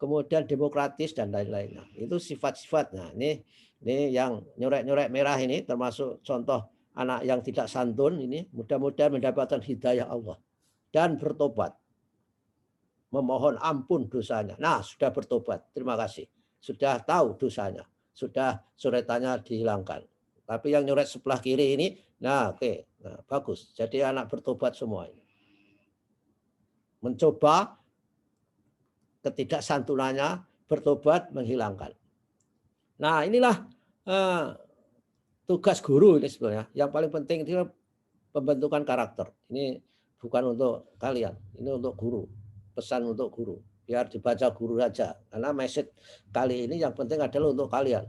kemudian demokratis dan lain-lainnya. Itu sifat-sifatnya. Ini yang nyorek-nyorek merah ini termasuk contoh anak yang tidak santun ini, mudah-mudahan mendapatkan hidayah Allah dan bertobat. Memohon ampun dosanya. Nah, sudah bertobat. Terima kasih. sudah tahu dosanya, sudah coretannya dihilangkan. Tapi yang nyoret sebelah kiri ini, nah oke, nah, bagus. Jadi anak bertobat semua ini. Mencoba ketidaksantunannya, bertobat, menghilangkan. Nah inilah tugas guru ini sebenarnya. Yang paling penting itu pembentukan karakter. Ini bukan untuk kalian, ini untuk guru. Pesan untuk guru. Biar dibaca guru saja. Karena message kali ini yang penting adalah untuk kalian.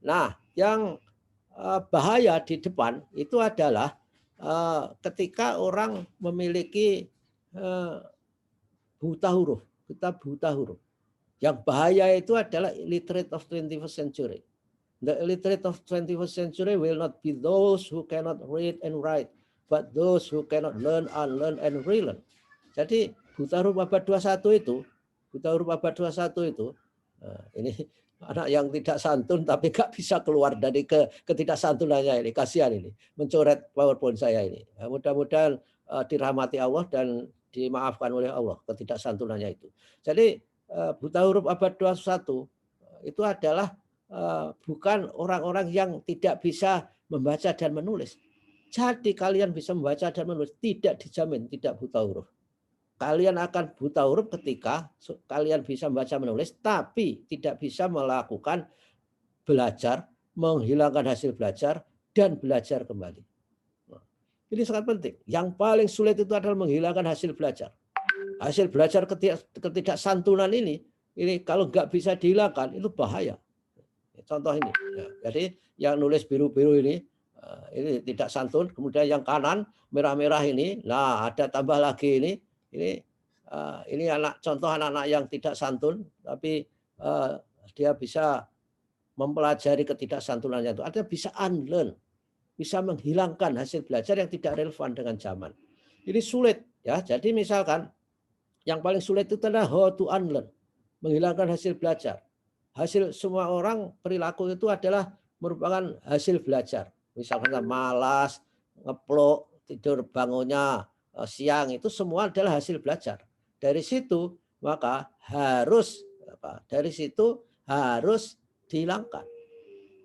Nah, yang bahaya di depan itu adalah ketika orang memiliki buta huruf. Kita buta huruf. Yang bahaya itu adalah illiterate of 21st century. The illiterate of 21st century will not be those who cannot read and write, but those who cannot learn, unlearn, and relearn. Jadi buta huruf abad 21 itu, ini anak yang tidak santun tapi gak bisa keluar dari ketidaksantunannya ini. Kasihan ini, mencoret PowerPoint saya ini. Mudah-mudahan dirahmati Allah dan dimaafkan oleh Allah ketidaksantunannya itu. Jadi buta huruf abad 21 itu adalah bukan orang-orang yang tidak bisa membaca dan menulis. Jadi kalian bisa membaca dan menulis, tidak dijamin tidak buta huruf. Kalian akan buta huruf ketika kalian bisa membaca menulis, tapi tidak bisa melakukan belajar, menghilangkan hasil belajar, dan belajar kembali. Ini sangat penting. Yang paling sulit itu adalah menghilangkan hasil belajar. Hasil belajar ketidaksantunan ini kalau nggak bisa dihilangkan, itu bahaya. Contoh ini. Jadi yang nulis biru-biru ini tidak santun. Kemudian yang kanan merah-merah ini, nah ada tambah lagi ini contoh anak-anak yang tidak santun, tapi dia bisa mempelajari ketidaksantunannya itu. Artinya bisa unlearn, bisa menghilangkan hasil belajar yang tidak relevan dengan zaman. Ini sulit ya. Jadi misalkan yang paling sulit itu adalah how to unlearn, menghilangkan hasil belajar. Hasil semua orang perilaku itu adalah merupakan hasil belajar. Misalkan malas, ngeplok, tidur bangunnya siang, itu semua adalah hasil belajar. Dari situ maka harus dihilangkan.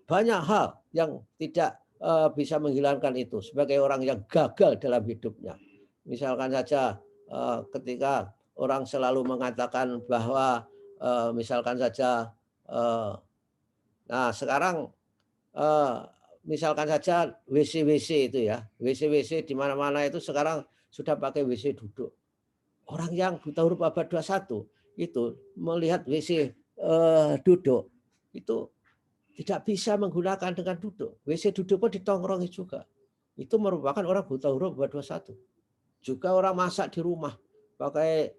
Banyak hal yang tidak bisa menghilangkan itu sebagai orang yang gagal dalam hidupnya. Misalkan saja ketika orang selalu mengatakan bahwa misalkan saja nah sekarang misalkan saja WC itu ya, WC di mana-mana itu sekarang sudah pakai WC duduk. Orang yang buta huruf abad 21 itu melihat WC duduk itu tidak bisa menggunakan dengan duduk. WC duduk pun ditongkrongi juga. Itu merupakan orang buta huruf abad 21. Juga orang masak di rumah pakai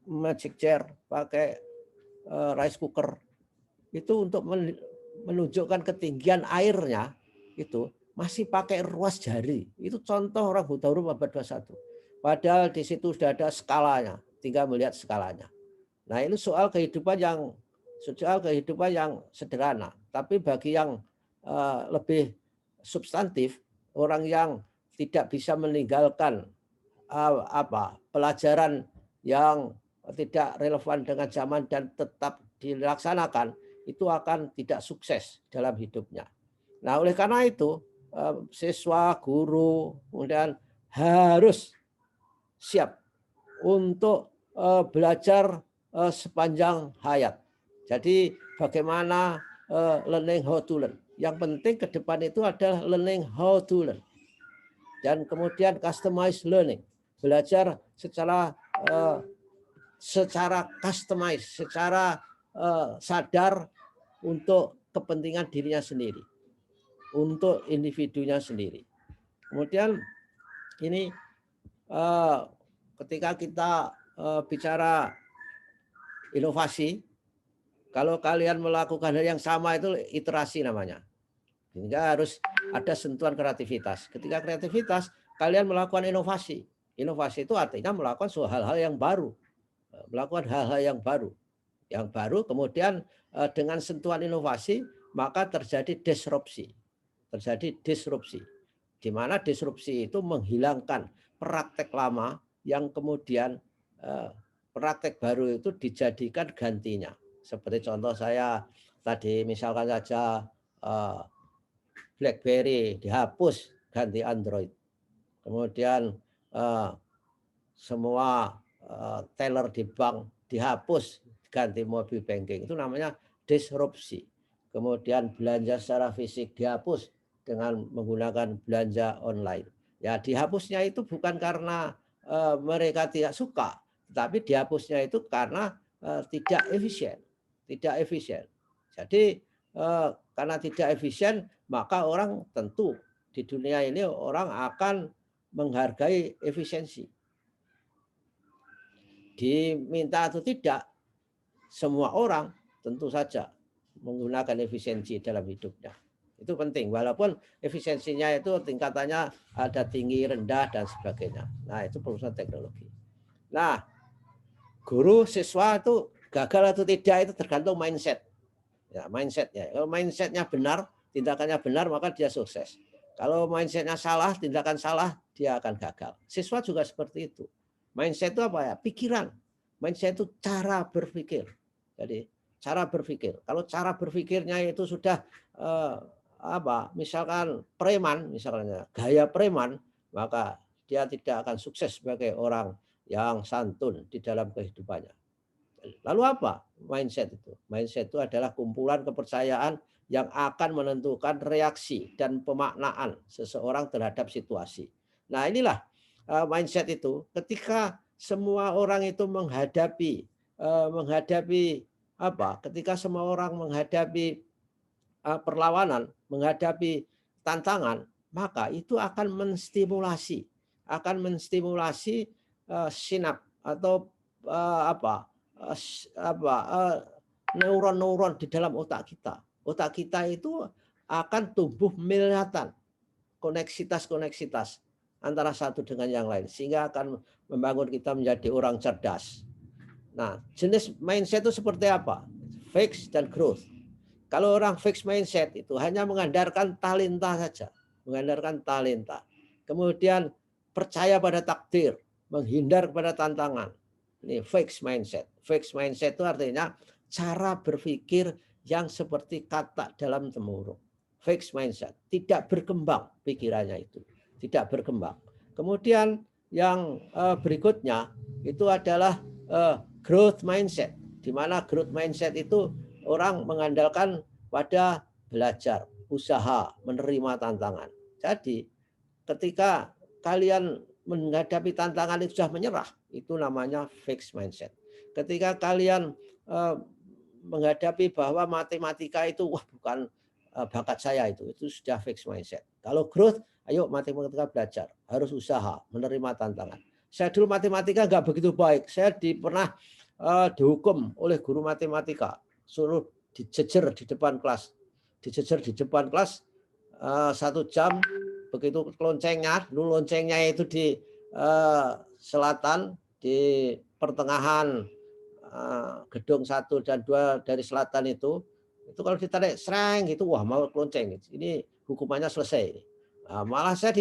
magic jar, pakai rice cooker. Itu untuk menunjukkan ketinggian airnya itu masih pakai ruas jari. Itu contoh orang buta huruf abad 21. Padahal di situ sudah ada skalanya, tinggal melihat skalanya. Nah, ini soal kehidupan yang sederhana. Tapi bagi yang lebih substantif, orang yang tidak bisa meninggalkan pelajaran yang tidak relevan dengan zaman dan tetap dilaksanakan, itu akan tidak sukses dalam hidupnya. Nah, oleh karena itu siswa, guru, kemudian harus siap untuk belajar sepanjang hayat. Jadi bagaimana learning how to learn. Yang penting ke depan itu adalah learning how to learn. Dan kemudian customized learning. Belajar secara customize, secara sadar untuk kepentingan dirinya sendiri, untuk individunya sendiri. Kemudian ini ketika kita bicara inovasi, kalau kalian melakukan hal yang sama itu iterasi namanya. Sehingga harus ada sentuhan kreativitas. Ketika kreativitas, kalian melakukan inovasi. Inovasi itu artinya melakukan hal-hal yang baru. Melakukan hal-hal yang baru. Yang baru kemudian dengan sentuhan inovasi, maka terjadi disrupsi. Terjadi disrupsi. Di mana disrupsi itu menghilangkan praktek lama yang kemudian praktek baru itu dijadikan gantinya. Seperti contoh saya tadi misalkan saja BlackBerry dihapus ganti Android. Kemudian semua teller di bank dihapus ganti mobile banking. Itu namanya disrupsi. Kemudian belanja secara fisik dihapus dengan menggunakan belanja online. Ya, dihapusnya itu bukan karena mereka tidak suka, tetapi dihapusnya itu karena tidak efisien. Tidak efisien. Jadi karena tidak efisien, maka orang tentu di dunia ini orang akan menghargai efisiensi. Diminta atau tidak, semua orang tentu saja menggunakan efisiensi dalam hidupnya. Itu penting, walaupun efisiensinya itu tingkatannya ada tinggi, rendah, dan sebagainya. Nah, itu perusahaan teknologi. Nah, guru, siswa itu gagal atau tidak itu tergantung mindset. Ya, mindsetnya. Kalau mindsetnya benar, tindakannya benar, maka dia sukses. Kalau mindsetnya salah, tindakan salah, dia akan gagal. Siswa juga seperti itu. Mindset itu apa ya? Pikiran. Mindset itu cara berpikir. Jadi cara berpikir. Kalau cara berpikirnya itu sudah misalkan preman, misalnya gaya preman, maka dia tidak akan sukses sebagai orang yang santun di dalam kehidupannya. Lalu apa mindset itu? Mindset itu adalah kumpulan kepercayaan yang akan menentukan reaksi dan pemaknaan seseorang terhadap situasi. Nah, inilah mindset itu ketika semua orang itu menghadapi ketika semua orang menghadapi perlawanan, menghadapi tantangan, maka itu akan menstimulasi sinap atau neuron-neuron di dalam otak kita. Otak kita itu akan tumbuh miliaran koneksitas antara satu dengan yang lain, sehingga akan membangun kita menjadi orang cerdas. Nah, jenis mindset itu seperti apa? Fixed dan growth. Kalau orang fixed mindset itu hanya mengandalkan talenta saja, mengandalkan talenta. Kemudian percaya pada takdir, menghindar kepada tantangan. Ini fixed mindset. Fixed mindset itu artinya cara berpikir yang seperti kata dalam temurung. Fixed mindset, tidak berkembang pikirannya itu, tidak berkembang. Kemudian yang berikutnya itu adalah growth mindset, di mana growth mindset itu orang mengandalkan pada belajar, usaha, menerima tantangan. Jadi ketika kalian menghadapi tantangan itu sudah menyerah, itu namanya fixed mindset. Ketika kalian menghadapi bahwa matematika itu bukan bakat saya, itu sudah fixed mindset. Kalau growth, ayo matematika belajar, harus usaha, menerima tantangan. Saya dulu matematika nggak begitu baik, saya pernah dihukum oleh guru matematika, suruh dijejer di depan kelas, 1 jam. Begitu loncengnya itu di selatan, di pertengahan gedung 1 dan 2 dari selatan itu kalau ditarik sereng gitu, mau lonceng. Ini hukumannya selesai. Nah, malah saya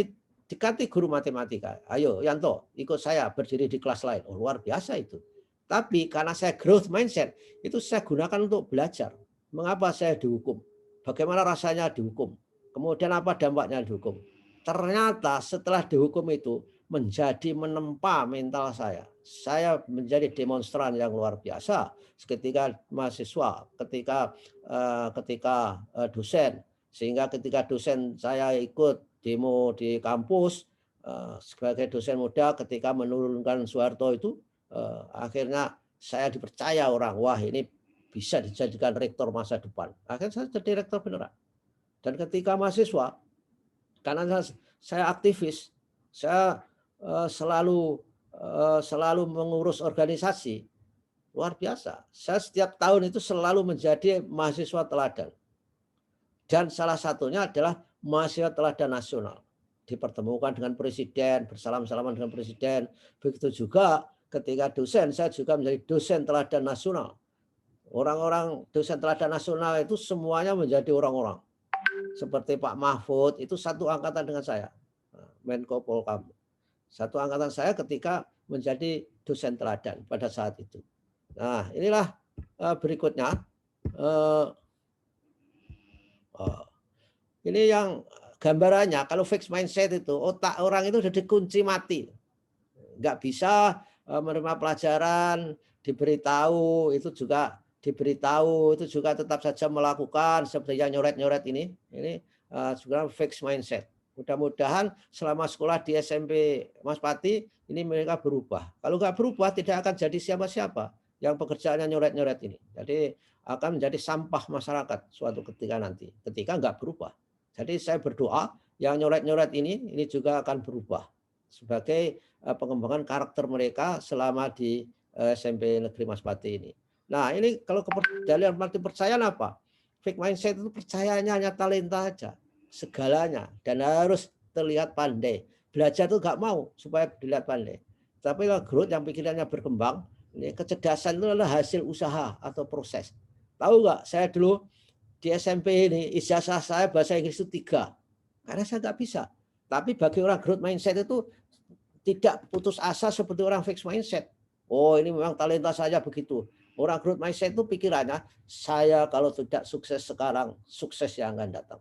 dikati guru matematika, ayo Yanto ikut saya berdiri di kelas lain. Luar biasa itu. Tapi karena saya growth mindset, itu saya gunakan untuk belajar. Mengapa saya dihukum? Bagaimana rasanya dihukum? Kemudian apa dampaknya dihukum? Ternyata setelah dihukum itu menjadi menempa mental saya. Saya menjadi demonstran yang luar biasa ketika mahasiswa, ketika dosen. Sehingga ketika dosen saya ikut demo di kampus sebagai dosen muda, ketika menurunkan Soeharto itu, akhirnya saya dipercaya orang, wah ini bisa dijadikan rektor masa depan. Akhirnya saya jadi rektor beneran. Dan ketika mahasiswa, karena saya aktivis, saya selalu mengurus organisasi, luar biasa. Saya setiap tahun itu selalu menjadi mahasiswa teladan. Dan salah satunya adalah mahasiswa teladan nasional. Dipertemukan dengan presiden, bersalam-salaman dengan presiden. Begitu juga ketika dosen, saya juga menjadi dosen teladan nasional. Orang-orang dosen teladan nasional itu semuanya menjadi orang-orang. Seperti Pak Mahfud, itu satu angkatan dengan saya. Menko Polkam. Satu angkatan saya ketika menjadi dosen teladan pada saat itu. Nah, inilah berikutnya. Ini yang gambarannya, kalau fixed mindset itu otak orang itu sudah dikunci mati, nggak bisa menerima pelajaran, diberitahu itu juga tetap saja melakukan seperti yang nyoret-nyoret ini juga fixed mindset. Mudah-mudahan selama sekolah di SMP Mas Pati ini mereka berubah. Kalau nggak berubah tidak akan jadi siapa-siapa yang pekerjaannya nyoret-nyoret ini. Jadi akan menjadi sampah masyarakat suatu ketika nanti, ketika nggak berubah. Jadi saya berdoa yang nyoret-nyoret ini juga akan berubah sebagai pengembangan karakter mereka selama di SMP Negeri Mas Pati ini. Nah ini kalau dalam arti percayaan apa? Fixed mindset itu percayanya hanya talenta aja, segalanya, dan harus terlihat pandai. Belajar itu nggak mau supaya dilihat pandai. Tapi kalau growth yang pikirannya berkembang, ini kecerdasan itu adalah hasil usaha atau proses. Tahu nggak? Saya dulu di SMP ini ijazah saya bahasa Inggris itu 3 karena saya nggak bisa. Tapi bagi orang growth mindset itu tidak putus asa seperti orang fixed mindset. Oh ini memang talenta saya begitu. Orang growth mindset itu pikirannya saya kalau tidak sukses sekarang, sukses yang akan datang.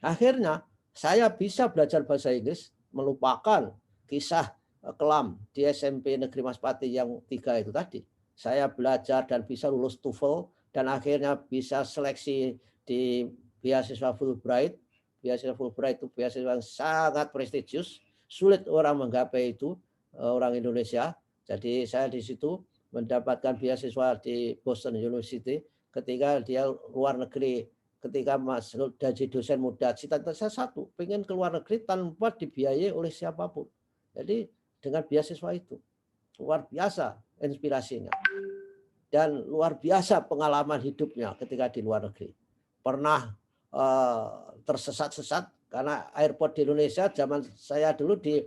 Akhirnya saya bisa belajar bahasa Inggris, melupakan kisah kelam di SMP Negeri Mas Pati yang 3 itu tadi. Saya belajar dan bisa lulus TOEFL dan akhirnya bisa seleksi di beasiswa Fulbright. Beasiswa Fulbright itu beasiswa yang sangat prestisius, sulit orang menggapai itu, orang Indonesia. Jadi saya di situ mendapatkan beasiswa di Boston University ketika dia luar negeri. Ketika Mas jadi dosen muda, cita-cita saya satu, pengen keluar negeri tanpa dibiayai oleh siapapun. Jadi dengan beasiswa itu luar biasa inspirasinya dan luar biasa pengalaman hidupnya ketika di luar negeri. Pernah tersesat-sesat karena airport di Indonesia zaman saya dulu di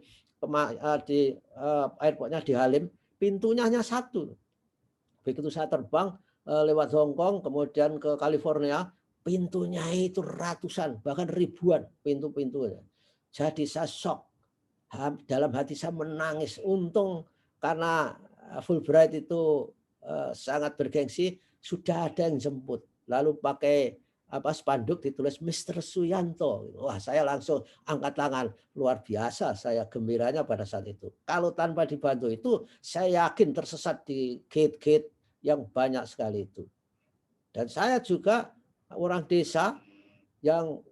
airportnya di Halim, pintunya hanya 1. Begitu saya terbang lewat Hong Kong kemudian ke California, pintunya itu ratusan bahkan ribuan pintu-pintunya. Jadi saya shock, dalam hati saya menangis. Untung karena Fulbright itu sangat bergengsi, sudah ada yang jemput, lalu pakai spanduk ditulis Mr. Suyanto. Wah saya langsung angkat tangan, luar biasa saya gembiranya pada saat itu. Kalau tanpa dibantu itu saya yakin tersesat di gate-gate yang banyak sekali itu. Dan saya juga orang desa yang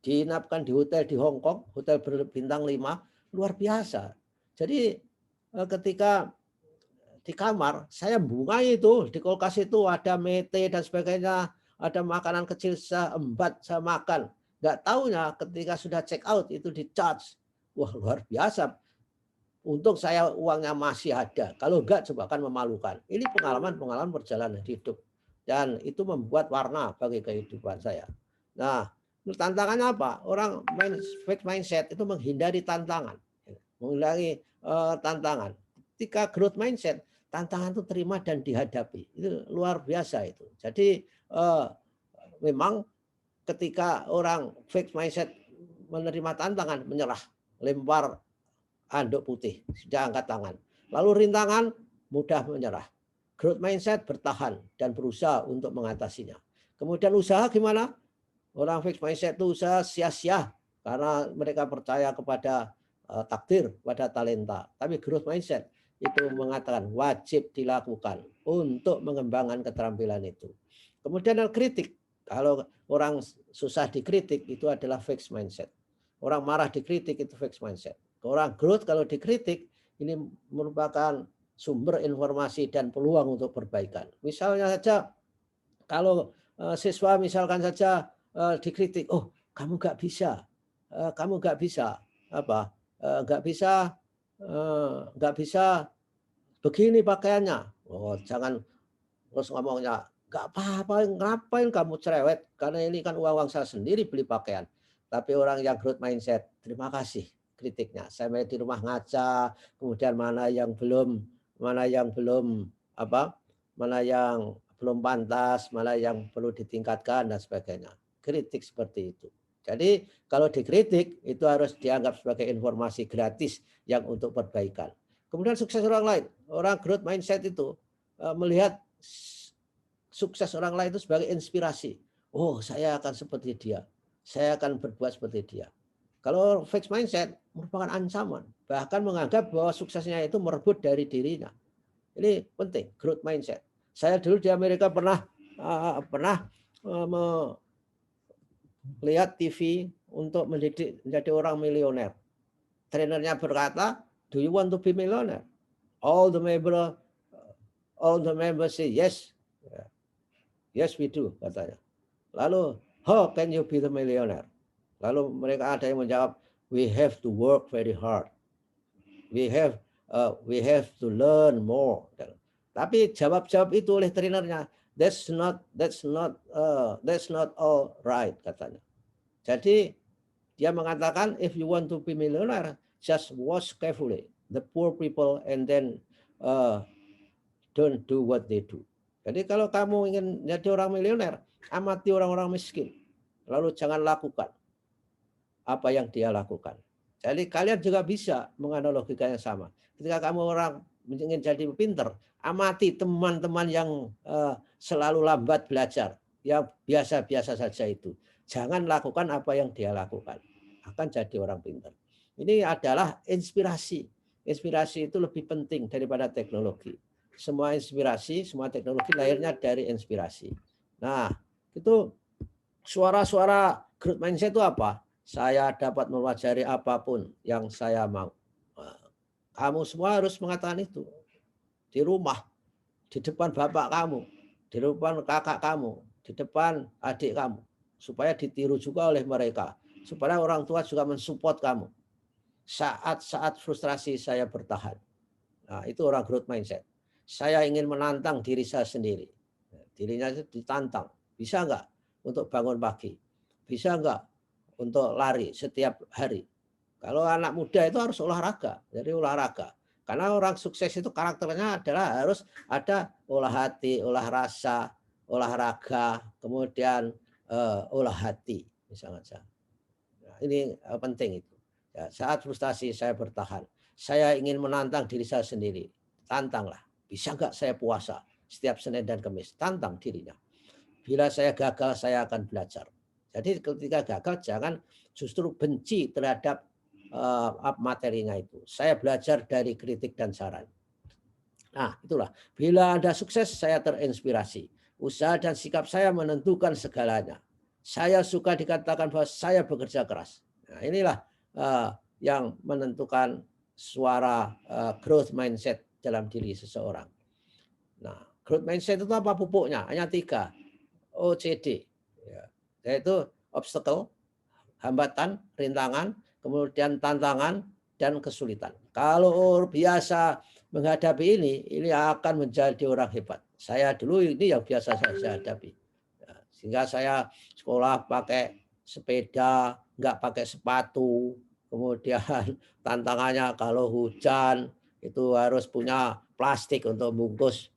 diinapkan di hotel di Hong Kong, hotel berbintang 5, luar biasa. Jadi ketika di kamar, saya bungai itu, di kulkas itu ada mete dan sebagainya, ada makanan kecil saya embat, saya makan. Nggak taunya ketika sudah check out itu di charge. Wah luar biasa. Untung saya uangnya masih ada. Kalau enggak coba kan memalukan. Ini pengalaman-pengalaman perjalanan hidup. Dan itu membuat warna bagi kehidupan saya. Nah, tantangannya apa? Orang fixed mindset itu menghindari tantangan. Menghindari tantangan. Ketika growth mindset, tantangan itu terima dan dihadapi. Itu luar biasa itu. Jadi memang ketika orang fixed mindset menerima tantangan, menyerah, lempar anduk putih, sudah angkat tangan. Lalu rintangan, mudah menyerah. Growth mindset bertahan dan berusaha untuk mengatasinya. Kemudian usaha gimana? Orang fixed mindset itu usaha sia-sia karena mereka percaya kepada takdir, pada talenta. Tapi growth mindset itu mengatakan wajib dilakukan untuk mengembangkan keterampilan itu. Kemudian kritik. Kalau orang susah dikritik itu adalah fixed mindset. Orang marah dikritik itu fixed mindset. Orang growth kalau dikritik ini merupakan sumber informasi dan peluang untuk perbaikan. Misalnya saja kalau siswa misalkan saja dikritik, oh kamu nggak bisa, kamu nggak bisa apa, nggak bisa begini pakaiannya. Oh jangan terus ngomongnya nggak apa-apa, ngapain kamu cerewet? Karena ini kan uang saya sendiri beli pakaian. Tapi orang yang growth mindset, terima kasih kritiknya. Saya di rumah ngaca, kemudian mana yang belum pantas, mana yang perlu ditingkatkan dan sebagainya. Kritik seperti itu. Jadi kalau dikritik itu harus dianggap sebagai informasi gratis yang untuk perbaikan. Kemudian sukses orang lain, orang growth mindset itu melihat sukses orang lain itu sebagai inspirasi. Oh, saya akan seperti dia. Saya akan berbuat seperti dia. Kalau fixed mindset merupakan ancaman. Bahkan menganggap bahwa suksesnya itu merebut dari dirinya. Ini penting, growth mindset. Saya dulu di Amerika pernah melihat TV untuk mendidik menjadi orang milioner. Trainernya berkata, "Do you want to be millionaire?" All the members say yes. Yes, we do, katanya. Lalu, how can you be the millionaire? Lalu mereka ada yang menjawab, we have to work very hard. We have to learn more. Tapi jawab-jawab itu oleh trainernya, that's not all right, katanya. Jadi dia mengatakan, if you want to be millionaire, just watch carefully the poor people and then don't do what they do. Jadi kalau kamu ingin jadi orang milioner, amati orang-orang miskin. Lalu jangan lakukan apa yang dia lakukan. Jadi kalian juga bisa menganalogikan yang sama. Ketika kamu orang ingin jadi pinter, amati teman-teman yang selalu lambat belajar, yang biasa-biasa saja itu. Jangan lakukan apa yang dia lakukan. Akan jadi orang pinter. Ini adalah inspirasi. Inspirasi itu lebih penting daripada teknologi. Semua inspirasi, semua teknologi lahirnya dari inspirasi. Nah, itu suara-suara growth mindset itu apa? Saya dapat mempelajari apapun yang saya mau. Kamu semua harus mengatakan itu. Di rumah, di depan bapak kamu, di depan kakak kamu, di depan adik kamu. Supaya ditiru juga oleh mereka. Supaya orang tua juga mensupport kamu. Saat-saat frustrasi saya bertahan. Nah, itu orang growth mindset. Saya ingin menantang diri saya sendiri. Dirinya itu ditantang. Bisa enggak untuk bangun pagi? Bisa enggak untuk lari setiap hari? Kalau anak muda itu harus olahraga. Jadi olahraga. Karena orang sukses itu karakternya adalah harus ada olah hati, olah rasa, olahraga, kemudian olah hati. Misalnya. Nah, ini penting itu. Ya, saat frustasi saya bertahan. Saya ingin menantang diri saya sendiri. Tantanglah. Bisa nggak saya puasa setiap Senin dan Kamis? Tantang dirinya. Bila saya gagal, saya akan belajar. Jadi ketika gagal, jangan justru benci terhadap materinya itu. Saya belajar dari kritik dan saran. Nah, itulah. Bila Anda sukses, saya terinspirasi. Usaha dan sikap saya menentukan segalanya. Saya suka dikatakan bahwa saya bekerja keras. Nah, inilah yang menentukan suara growth mindset dalam diri seseorang. Nah, growth mindset itu apa pupuknya? Hanya 3. OCD. Yaitu obstacle, hambatan, rintangan, kemudian tantangan, dan kesulitan. Kalau biasa menghadapi ini akan menjadi orang hebat. Saya dulu ini yang biasa saya hadapi. Sehingga saya sekolah pakai sepeda, nggak pakai sepatu. Kemudian tantangannya kalau hujan, itu harus punya plastik untuk bungkus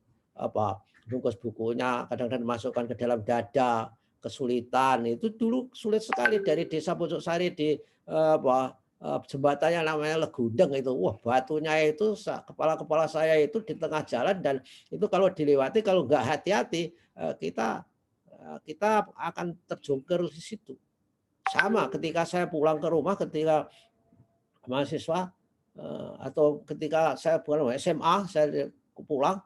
bukunya, kadang-kadang masukkan ke dalam dada. Kesulitan itu dulu sulit sekali dari desa Pojok Sari di jembatannya namanya Legundeng itu. Wah, batunya itu kepala saya itu di tengah jalan, dan itu kalau dilewati kalau nggak hati-hati kita akan terjungkir di situ. Sama ketika saya pulang ke rumah ketika mahasiswa atau ketika saya SMA, saya pulang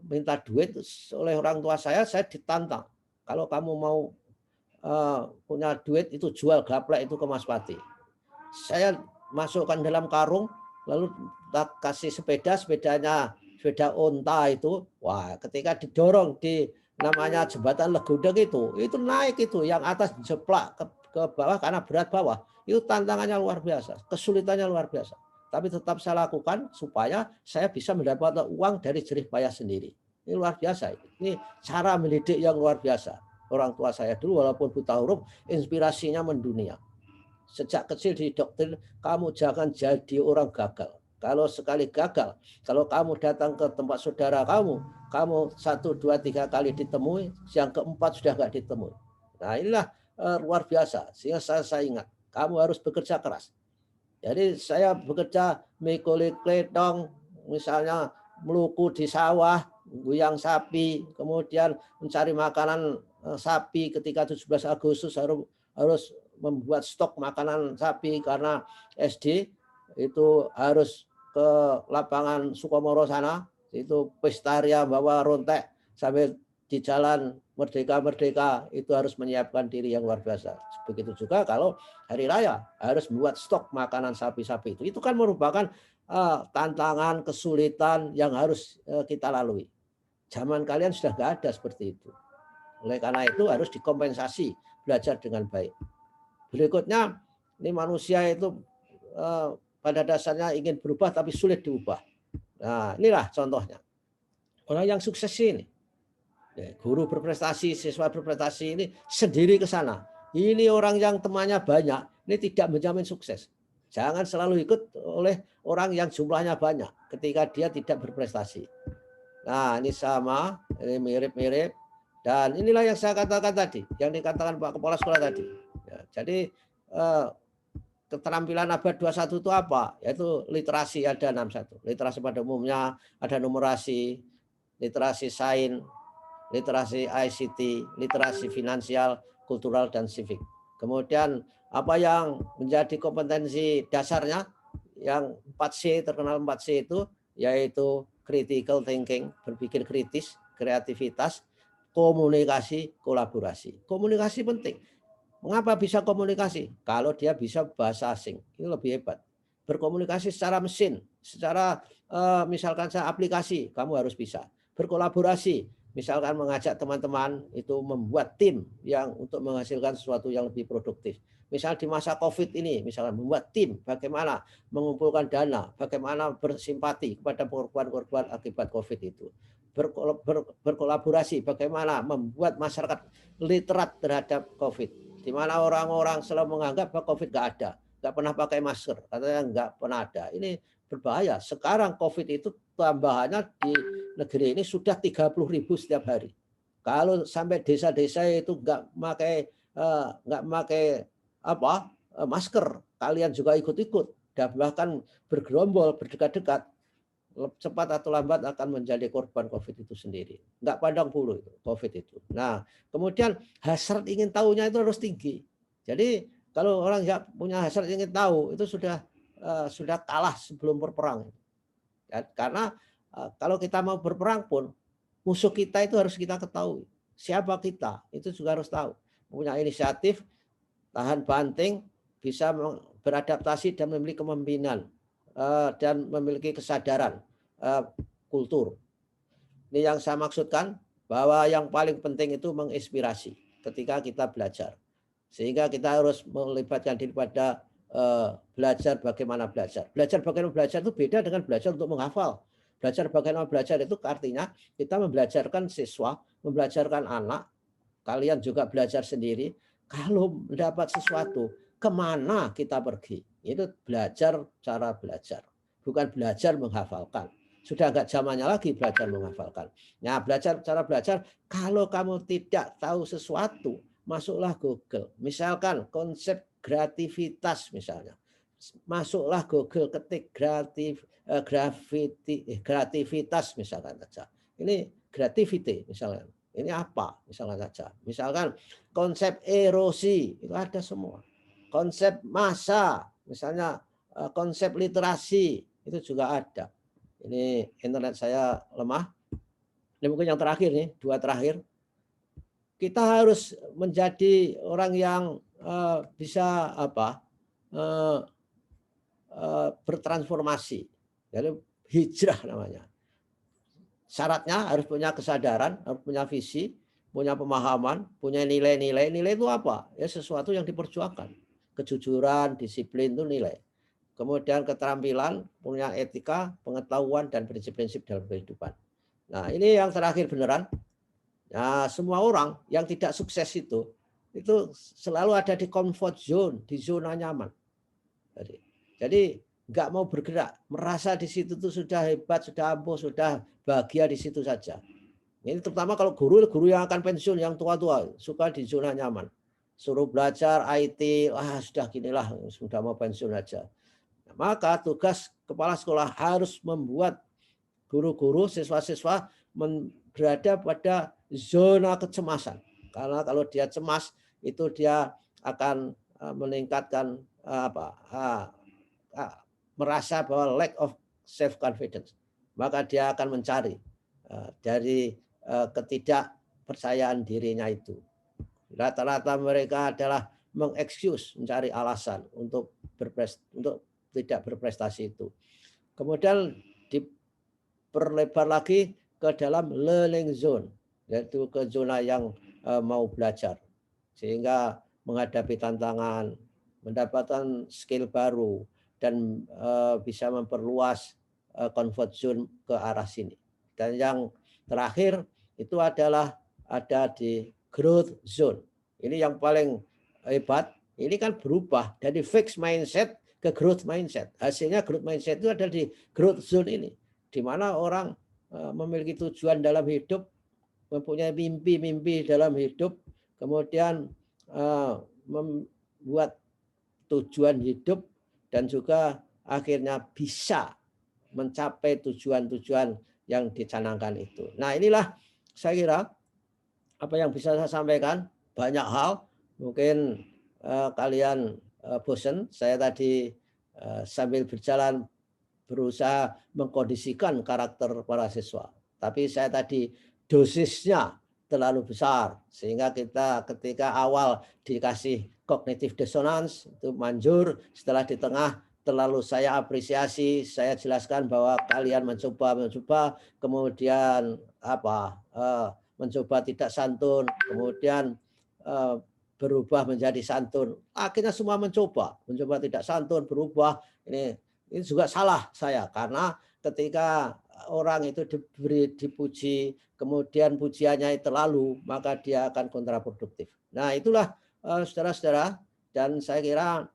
minta duit oleh orang tua saya ditantang. Kalau kamu mau punya duit itu jual gaplek itu ke Mas Pati. Saya masukkan dalam karung, lalu kasih sepeda onta itu. Wah, ketika didorong di namanya jembatan Legundeng itu naik itu, yang atas jeplak ke bawah karena berat bawah. Itu tantangannya luar biasa, kesulitannya luar biasa. Tapi tetap saya lakukan supaya saya bisa mendapatkan uang dari jerih payah sendiri. Ini luar biasa. Ini cara mendidik yang luar biasa. Orang tua saya dulu walaupun buta huruf, inspirasinya mendunia. Sejak kecil didoktrin, kamu jangan jadi orang gagal. Kalau sekali gagal, kalau kamu datang ke tempat saudara kamu 1, 2, 3 kali ditemui, yang keempat sudah nggak ditemui. Nah, inilah luar biasa. Sehingga saya ingat, kamu harus bekerja keras. Jadi saya bekerja mikuli kledong, misalnya meluku di sawah, guyang sapi, kemudian mencari makanan sapi ketika 17 Agustus harus membuat stok makanan sapi karena SD itu harus ke lapangan Sukomoro sana, itu pestaria bawa rontek sambil di jalan Merdeka itu harus menyiapkan diri yang luar biasa. Begitu juga kalau hari raya harus membuat stok makanan sapi-sapi itu kan merupakan tantangan, kesulitan yang harus kita lalui. Zaman kalian sudah nggak ada seperti itu. Oleh karena itu harus dikompensasi, belajar dengan baik. Berikutnya, ini manusia itu pada dasarnya ingin berubah tapi sulit diubah. Nah, inilah contohnya. Orang yang sukses ini, guru berprestasi, siswa berprestasi ini sendiri ke sana. Ini orang yang temannya banyak, ini tidak menjamin sukses. Jangan selalu ikut oleh orang yang jumlahnya banyak ketika dia tidak berprestasi. Nah, ini sama, ini mirip-mirip. Dan inilah yang saya katakan tadi, yang dikatakan Pak Kepala Sekolah tadi. Ya, jadi keterampilan abad 21 itu apa? Yaitu literasi ada 61. Literasi pada umumnya, ada numerasi, literasi sains, literasi ICT, literasi finansial, kultural, dan civic. Kemudian apa yang menjadi kompetensi dasarnya, yang 4C, terkenal 4C itu, yaitu critical thinking, berpikir kritis, kreativitas, komunikasi, kolaborasi. Komunikasi penting. Mengapa bisa komunikasi? Kalau dia bisa bahasa asing, itu lebih hebat. Berkomunikasi secara mesin, secara misalkan saya aplikasi, kamu harus bisa. Berkolaborasi, misalkan mengajak teman-teman itu membuat tim yang untuk menghasilkan sesuatu yang lebih produktif. Misal di masa COVID ini, misalnya membuat tim, bagaimana mengumpulkan dana, bagaimana bersimpati kepada korban-korban akibat COVID itu. Berkolaborasi, bagaimana membuat masyarakat literat terhadap COVID. Di mana orang-orang selalu menganggap bahwa COVID nggak ada, nggak pernah pakai masker, katanya nggak pernah ada. Ini berbahaya. Sekarang COVID itu tambahannya di negeri ini sudah 30.000 setiap hari. Kalau sampai desa-desa itu nggak pakai masker, kalian juga ikut-ikut, dan bahkan bergerombol, berdekat-dekat, cepat atau lambat akan menjadi korban COVID itu sendiri. Nggak pandang bulu itu, COVID itu. Nah, kemudian hasrat ingin tahunya itu harus tinggi. Jadi kalau orang yang punya hasrat ingin tahu itu sudah kalah sebelum berperang. Ya, karena kalau kita mau berperang pun musuh kita itu harus kita ketahui. Siapa kita itu juga harus tahu. Punya inisiatif, tahan banting, bisa beradaptasi dan memiliki kepemimpinan dan memiliki kesadaran kultur. Ini yang saya maksudkan, bahwa yang paling penting itu menginspirasi ketika kita belajar. Sehingga kita harus melibatkan diri pada belajar bagaimana belajar. Belajar bagaimana belajar itu beda dengan belajar untuk menghafal. Belajar bagaimana belajar itu artinya kita membelajarkan siswa, membelajarkan anak, kalian juga belajar sendiri. Kalau mendapat sesuatu, kemana kita pergi? Itu belajar cara belajar, bukan belajar menghafalkan. Sudah enggak zamannya lagi belajar menghafalkan. Nah, belajar cara belajar, kalau kamu tidak tahu sesuatu, masuklah Google. Misalkan konsep kreativitas misalnya. Masuklah Google, ketik kreativitas misalkan saja. Ini creativity misalnya. Ini apa? Misalnya saja. Misalkan konsep erosi, itu ada semua. Konsep massa, misalnya konsep literasi, itu juga ada. Ini internet saya lemah. Ini mungkin yang terakhir nih, 2 terakhir. Kita harus menjadi orang yang bisa bertransformasi. Jadi hijrah namanya. Syaratnya harus punya kesadaran, harus punya visi, punya pemahaman, punya nilai-nilai. Nilai itu apa? Ya sesuatu yang diperjuangkan. Kejujuran, disiplin itu nilai. Kemudian keterampilan, punya etika, pengetahuan, dan prinsip-prinsip dalam kehidupan. Nah, ini yang terakhir beneran. Nah, semua orang yang tidak sukses itu selalu ada di comfort zone, di zona nyaman. Jadi nggak mau bergerak, merasa di situ tuh sudah hebat, sudah ampuh, sudah bahagia di situ saja. Ini terutama kalau guru yang akan pensiun, yang tua-tua, suka di zona nyaman. Suruh belajar IT, sudah ginilah, sudah mau pensiun aja. Maka tugas kepala sekolah harus membuat guru-guru, siswa-siswa berada pada zona kecemasan. Karena kalau dia cemas itu dia akan meningkatkan merasa bahwa lack of self confidence. Maka dia akan mencari dari ketidakpercayaan dirinya itu. Rata-rata mereka adalah mengexcuse, mencari alasan untuk tidak berprestasi itu. Kemudian diperlebar lagi ke dalam learning zone, yaitu ke zona yang mau belajar, sehingga menghadapi tantangan, mendapatkan skill baru, dan bisa memperluas comfort zone ke arah sini. Dan yang terakhir itu adalah ada di growth zone. Ini yang paling hebat. Ini kan berubah dari fixed mindset ke growth mindset. Hasilnya growth mindset itu ada di growth zone ini, di mana orang memiliki tujuan dalam hidup, mempunyai mimpi-mimpi dalam hidup, kemudian membuat tujuan hidup, dan juga akhirnya bisa mencapai tujuan-tujuan yang dicanangkan itu. Nah, inilah saya kira apa yang bisa saya sampaikan. Banyak hal, mungkin kalian bosan. Saya tadi sambil berjalan berusaha mengkondisikan karakter para siswa. Tapi saya tadi dosisnya terlalu besar, sehingga kita ketika awal dikasih cognitive dissonance itu manjur, setelah di tengah terlalu saya apresiasi, saya jelaskan bahwa kalian mencoba, kemudian mencoba tidak santun, kemudian berubah menjadi santun. Akhirnya semua mencoba tidak santun, berubah. Ini juga salah saya, karena ketika orang itu dipuji, kemudian pujiannya terlalu, maka dia akan kontraproduktif. Nah, itulah saudara-saudara, dan saya kira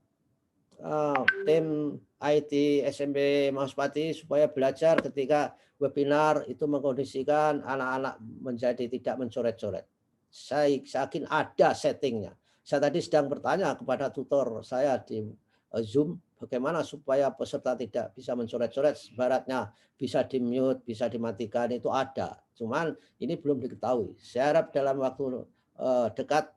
tim IT SMP Mahuspati supaya belajar ketika webinar itu mengkondisikan anak-anak menjadi tidak mencoret-coret. Saya yakin ada settingnya. Saya tadi sedang bertanya kepada tutor saya di Zoom, bagaimana supaya peserta tidak bisa mencoret-coret, baratnya bisa di-mute, bisa dimatikan, itu ada. Cuman ini belum diketahui. Saya harap dalam waktu dekat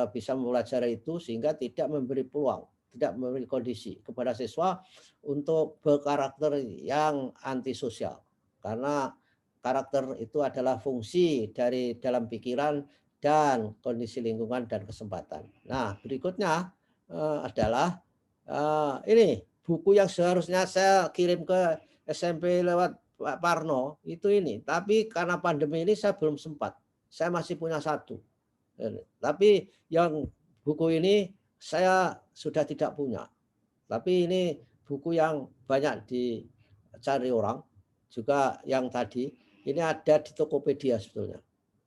bisa mempelajari itu, sehingga tidak memberi peluang, tidak memberi kondisi kepada siswa untuk berkarakter yang antisosial. Karena karakter itu adalah fungsi dari dalam pikiran dan kondisi lingkungan dan kesempatan. Nah, berikutnya adalah ini buku yang seharusnya saya kirim ke SMP lewat Pak Parno itu ini, tapi karena pandemi ini saya belum sempat. Saya masih punya satu, tapi yang buku ini saya sudah tidak punya. Tapi ini buku yang banyak dicari orang, juga yang tadi ini ada di Tokopedia sebetulnya.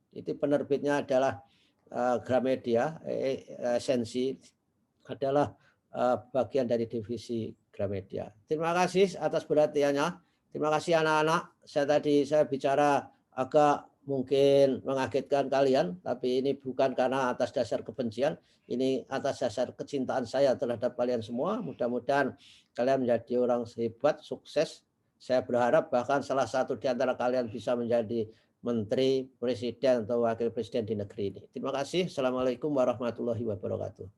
Itu penerbitnya adalah Gramedia, Esensi adalah bagian dari divisi Gramedia. Terima kasih atas perhatiannya. Terima kasih anak-anak. Saya bicara agak mungkin mengagetkan kalian, tapi ini bukan karena atas dasar kebencian, ini atas dasar kecintaan saya terhadap kalian semua. Mudah-mudahan kalian menjadi orang hebat, sukses. Saya berharap bahkan salah satu di antara kalian bisa menjadi menteri, presiden, atau wakil presiden di negeri ini. Terima kasih. Assalamualaikum warahmatullahi wabarakatuh.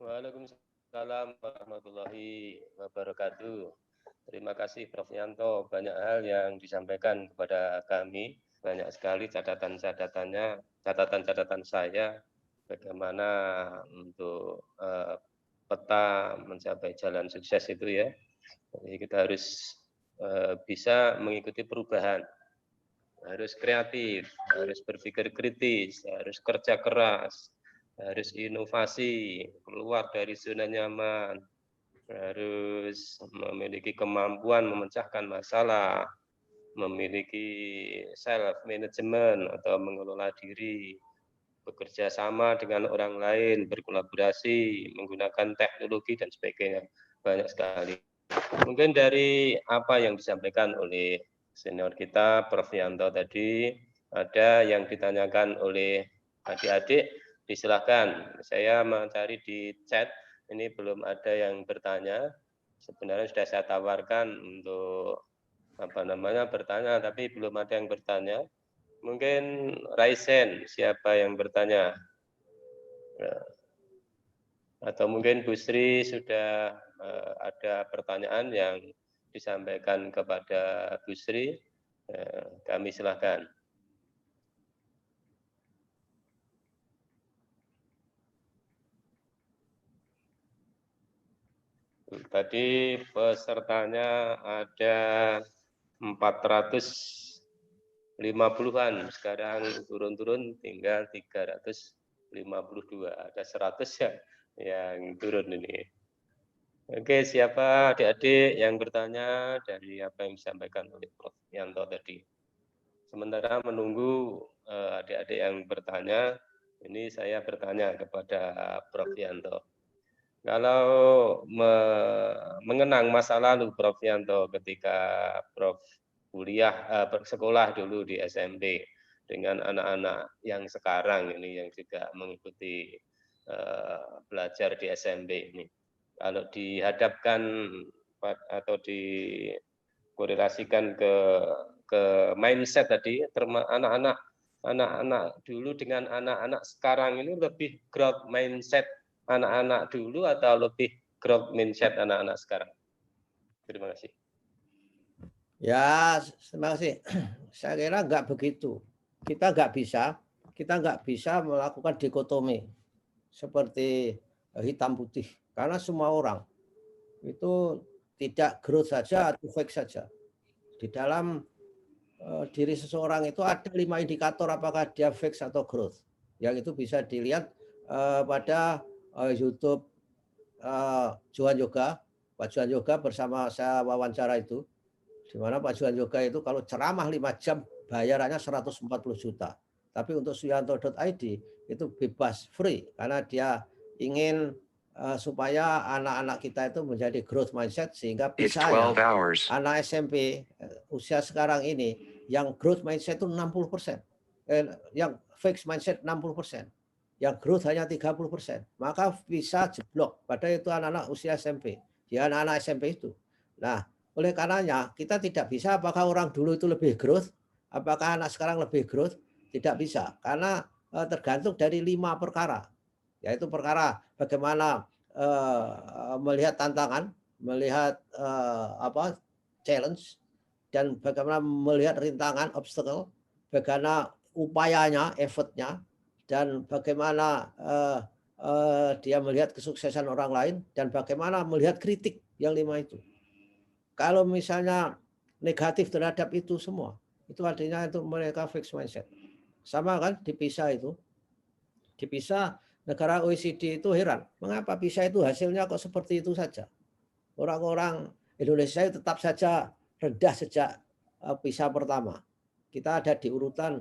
Waalaikumsalam warahmatullahi wabarakatuh. Terima kasih Prof. Yanto. Banyak hal yang disampaikan kepada kami. Banyak sekali catatan-catatan saya bagaimana untuk peta mencapai jalan sukses itu ya. Jadi kita harus bisa mengikuti perubahan, harus kreatif, harus berpikir kritis, harus kerja keras, harus inovasi, keluar dari zona nyaman, harus memiliki kemampuan memecahkan masalah, memiliki self management atau mengelola diri, bekerja sama dengan orang lain, berkolaborasi, menggunakan teknologi dan sebagainya. Banyak sekali. Mungkin dari apa yang disampaikan oleh senior kita, Prof. Yanto tadi, ada yang ditanyakan oleh adik-adik, disilahkan. Saya mencari di chat, ini belum ada yang bertanya. Sebenarnya sudah saya tawarkan untuk bertanya, tapi belum ada yang bertanya. Mungkin Raisen, siapa yang bertanya? Ya. Atau mungkin Bu Sri sudah ada pertanyaan yang disampaikan kepada Bu Sri, kami silahkan. Tadi pesertanya ada 450-an, sekarang turun-turun tinggal 352, ada 100 ya yang turun ini. Oke, siapa adik-adik yang bertanya dari apa yang disampaikan oleh Prof. Yanto tadi? Sementara menunggu adik-adik yang bertanya, ini saya bertanya kepada Prof. Yanto. Kalau mengenang masa lalu Prof. Yanto ketika Prof. Sekolah dulu di SMP dengan anak-anak yang sekarang ini yang juga mengikuti belajar di SMP ini. Kalau dihadapkan atau dikorelasikan ke mindset tadi, anak-anak dulu dengan anak-anak sekarang ini lebih growth mindset anak-anak dulu atau lebih growth mindset anak-anak sekarang? Terima kasih. Ya, terima kasih. Saya kira nggak begitu. Kita nggak bisa melakukan dikotomi seperti hitam putih, karena semua orang itu tidak growth saja atau fake saja. Di dalam diri seseorang itu ada 5 indikator apakah dia fake atau growth. Yang itu bisa dilihat pada YouTube Johan Yoga, Pak Johan Yoga bersama saya wawancara itu, di mana Pak Johan Yoga itu kalau ceramah 5 jam bayarannya 140 juta. Tapi untuk suyanto.id itu bebas, free, karena dia ingin supaya anak-anak kita itu menjadi growth mindset, sehingga bisa anak SMP usia sekarang ini yang growth mindset itu 60%, yang fixed mindset 60%, yang growth hanya 30%, maka bisa jeblok. Padahal itu anak-anak usia SMP, ya anak-anak SMP itu. Nah, oleh karenanya kita tidak bisa apakah orang dulu itu lebih growth, apakah anak sekarang lebih growth, tidak bisa, karena tergantung dari 5 perkara, yaitu perkara bagaimana melihat tantangan, melihat challenge, dan bagaimana melihat rintangan, obstacle, bagaimana upayanya, effortnya, dan bagaimana dia melihat kesuksesan orang lain, dan bagaimana melihat kritik, yang 5 itu. Kalau misalnya negatif terhadap itu semua, itu artinya itu mereka fixed mindset. Sama kan di PISA itu. Di PISA negara OECD itu heran, mengapa PISA itu hasilnya kok seperti itu saja. Orang-orang Indonesia tetap saja rendah sejak PISA pertama. Kita ada di urutan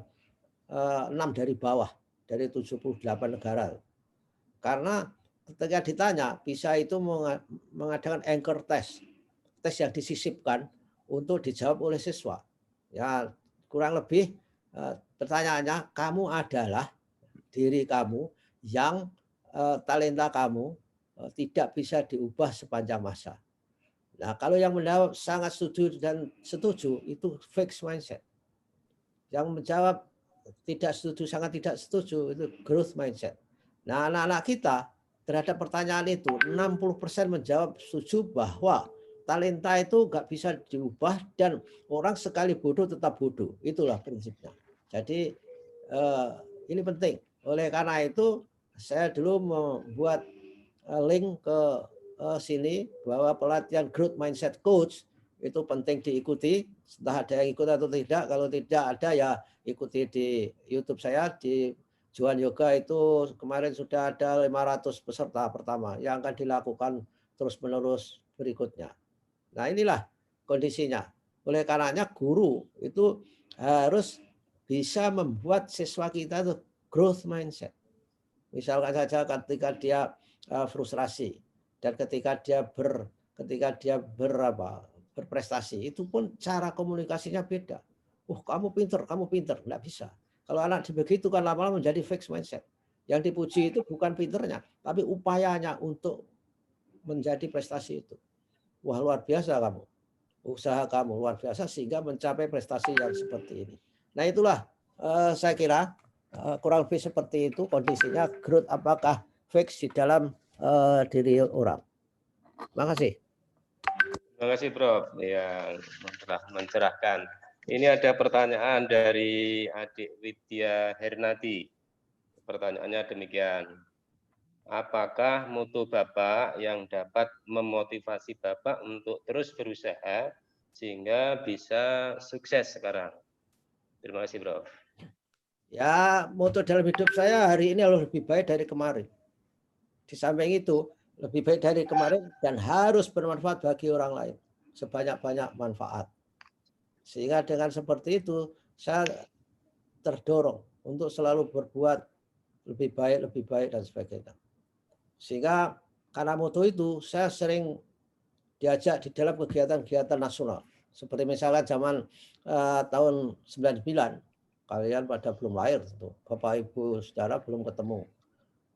6 dari bawah dari 78 negara. Karena ketika ditanya, PISA itu mengadakan anchor test, tes yang disisipkan untuk dijawab oleh siswa. Ya, kurang lebih pertanyaannya, kamu adalah diri kamu yang talenta kamu tidak bisa diubah sepanjang masa. Nah, kalau yang menjawab sangat setuju dan setuju itu fixed mindset. Yang menjawab tidak setuju, sangat tidak setuju itu growth mindset. Nah, anak-anak kita terhadap pertanyaan itu 60% menjawab setuju bahwa talenta itu nggak bisa diubah dan orang sekali bodoh tetap bodoh. Itulah prinsipnya. Jadi ini penting. Oleh karena itu saya dulu membuat link ke sini bahwa pelatihan growth mindset coach itu penting diikuti. Entah ada yang ikut atau tidak. Kalau tidak ada ya ikuti di YouTube saya di Johan Yoga itu kemarin sudah ada 500 peserta pertama yang akan dilakukan terus-menerus berikutnya. Nah, inilah kondisinya. Oleh karenanya guru itu harus bisa membuat siswa kita itu growth mindset. Misalkan saja ketika dia frustrasi dan ketika dia berprestasi, itu pun cara komunikasinya beda. Kamu pinter, nggak bisa. Kalau anak begitu kan lama-lama menjadi fixed mindset. Yang dipuji itu bukan pinternya, tapi upayanya untuk menjadi prestasi itu. wah luar biasa kamu. Usaha kamu luar biasa sehingga mencapai prestasi yang seperti ini. Nah itulah saya kira kurang lebih seperti itu kondisinya growth apakah fix di dalam diri orang. Terima kasih. Terima kasih Prof yang telah mencerahkan. Ini ada pertanyaan dari adik Widya Hernati. Pertanyaannya demikian. Apakah mutu Bapak yang dapat memotivasi Bapak untuk terus berusaha sehingga bisa sukses sekarang? Terima kasih, Prof. Ya, moto dalam hidup saya hari ini harus lebih baik dari kemarin. Di samping itu, lebih baik dari kemarin dan harus bermanfaat bagi orang lain. Sebanyak-banyak manfaat. Sehingga dengan seperti itu, saya terdorong untuk selalu berbuat lebih baik, dan sebagainya. Sehingga karena moto itu, saya sering diajak di dalam kegiatan-kegiatan nasional. Seperti misalnya zaman tahun 99, kalian pada belum lahir, tentu. Bapak Ibu Saudara belum ketemu.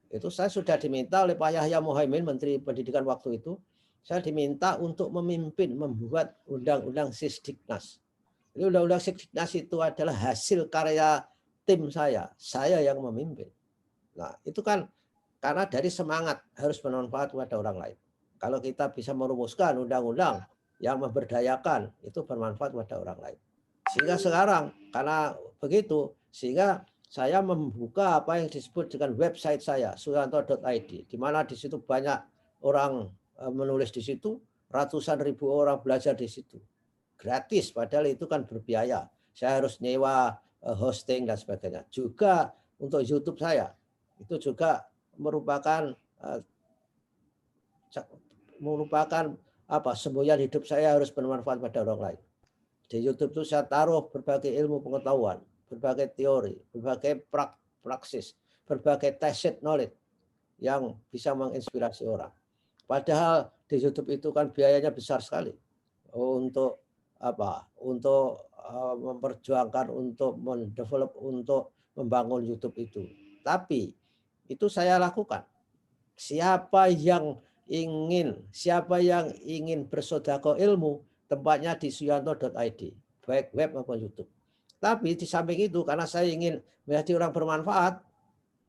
Itu saya sudah diminta oleh Pak Yahya Muhaimin, Menteri Pendidikan waktu itu, saya diminta untuk memimpin membuat undang-undang Sisdiknas. Jadi undang-undang Sisdiknas itu adalah hasil karya tim saya yang memimpin. Nah, itu kan karena dari semangat harus bermanfaat kepada orang lain. Kalau kita bisa merumuskan undang-undang yang memberdayakan, itu bermanfaat kepada orang lain. Sehingga sekarang, karena begitu, sehingga saya membuka apa yang disebut dengan website saya, suyanto.id, di mana di situ banyak orang menulis di situ, ratusan ribu orang belajar di situ. Gratis, padahal itu kan berbiaya. Saya harus nyewa hosting dan sebagainya. Juga untuk YouTube saya, itu juga merupakan semboyan hidup saya harus bermanfaat pada orang lain. Di YouTube itu saya taruh berbagai ilmu pengetahuan, berbagai teori, berbagai praksis, berbagai tacit knowledge yang bisa menginspirasi orang. Padahal di YouTube itu kan biayanya besar sekali untuk Untuk memperjuangkan, untuk mendevelop, untuk membangun YouTube itu. Tapi itu saya lakukan. Siapa yang ingin bersedekah ilmu, tempatnya di suyanto.id, baik web maupun YouTube. Tapi di samping itu, karena saya ingin menjadi orang bermanfaat,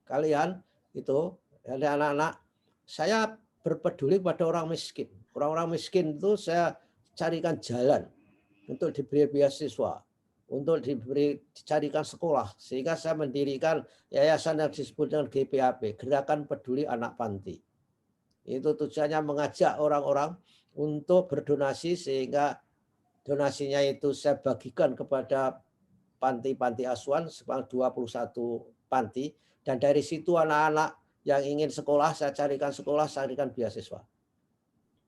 kalian itu, anak-anak, saya berpeduli pada orang miskin. Orang-orang miskin itu saya carikan jalan untuk diberi beasiswa, untuk dicarikan sekolah, sehingga saya mendirikan yayasan yang disebut dengan GPAP, Gerakan Peduli Anak Panti. Itu tujuannya mengajak orang-orang untuk berdonasi, sehingga donasinya itu saya bagikan kepada panti-panti asuhan sebanyak 21 panti, dan dari situ anak-anak yang ingin sekolah saya carikan beasiswa.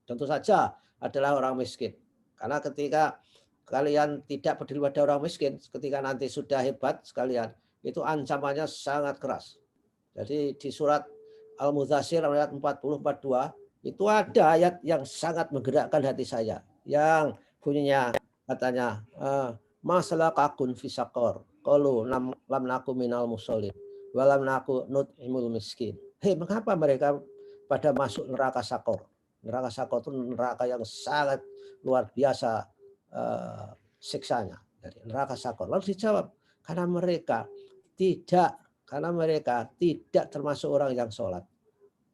Tentu saja adalah orang miskin. Karena ketika kalian tidak peduli pada orang miskin, ketika nanti sudah hebat sekalian, itu ancamannya sangat keras. Jadi di surat Al-Mudaththir ayat 40-42 itu ada ayat yang sangat menggerakkan hati saya, yang bunyinya katanya masalakakun fisakor qalu lam naku minal musholin walam naku nut'imul miskin. Hei, mengapa mereka pada masuk neraka sakor? Neraka sakor itu neraka yang sangat luar biasa siksanya, dari neraka sakor. Lalu dijawab, karena mereka tidak termasuk orang yang sholat,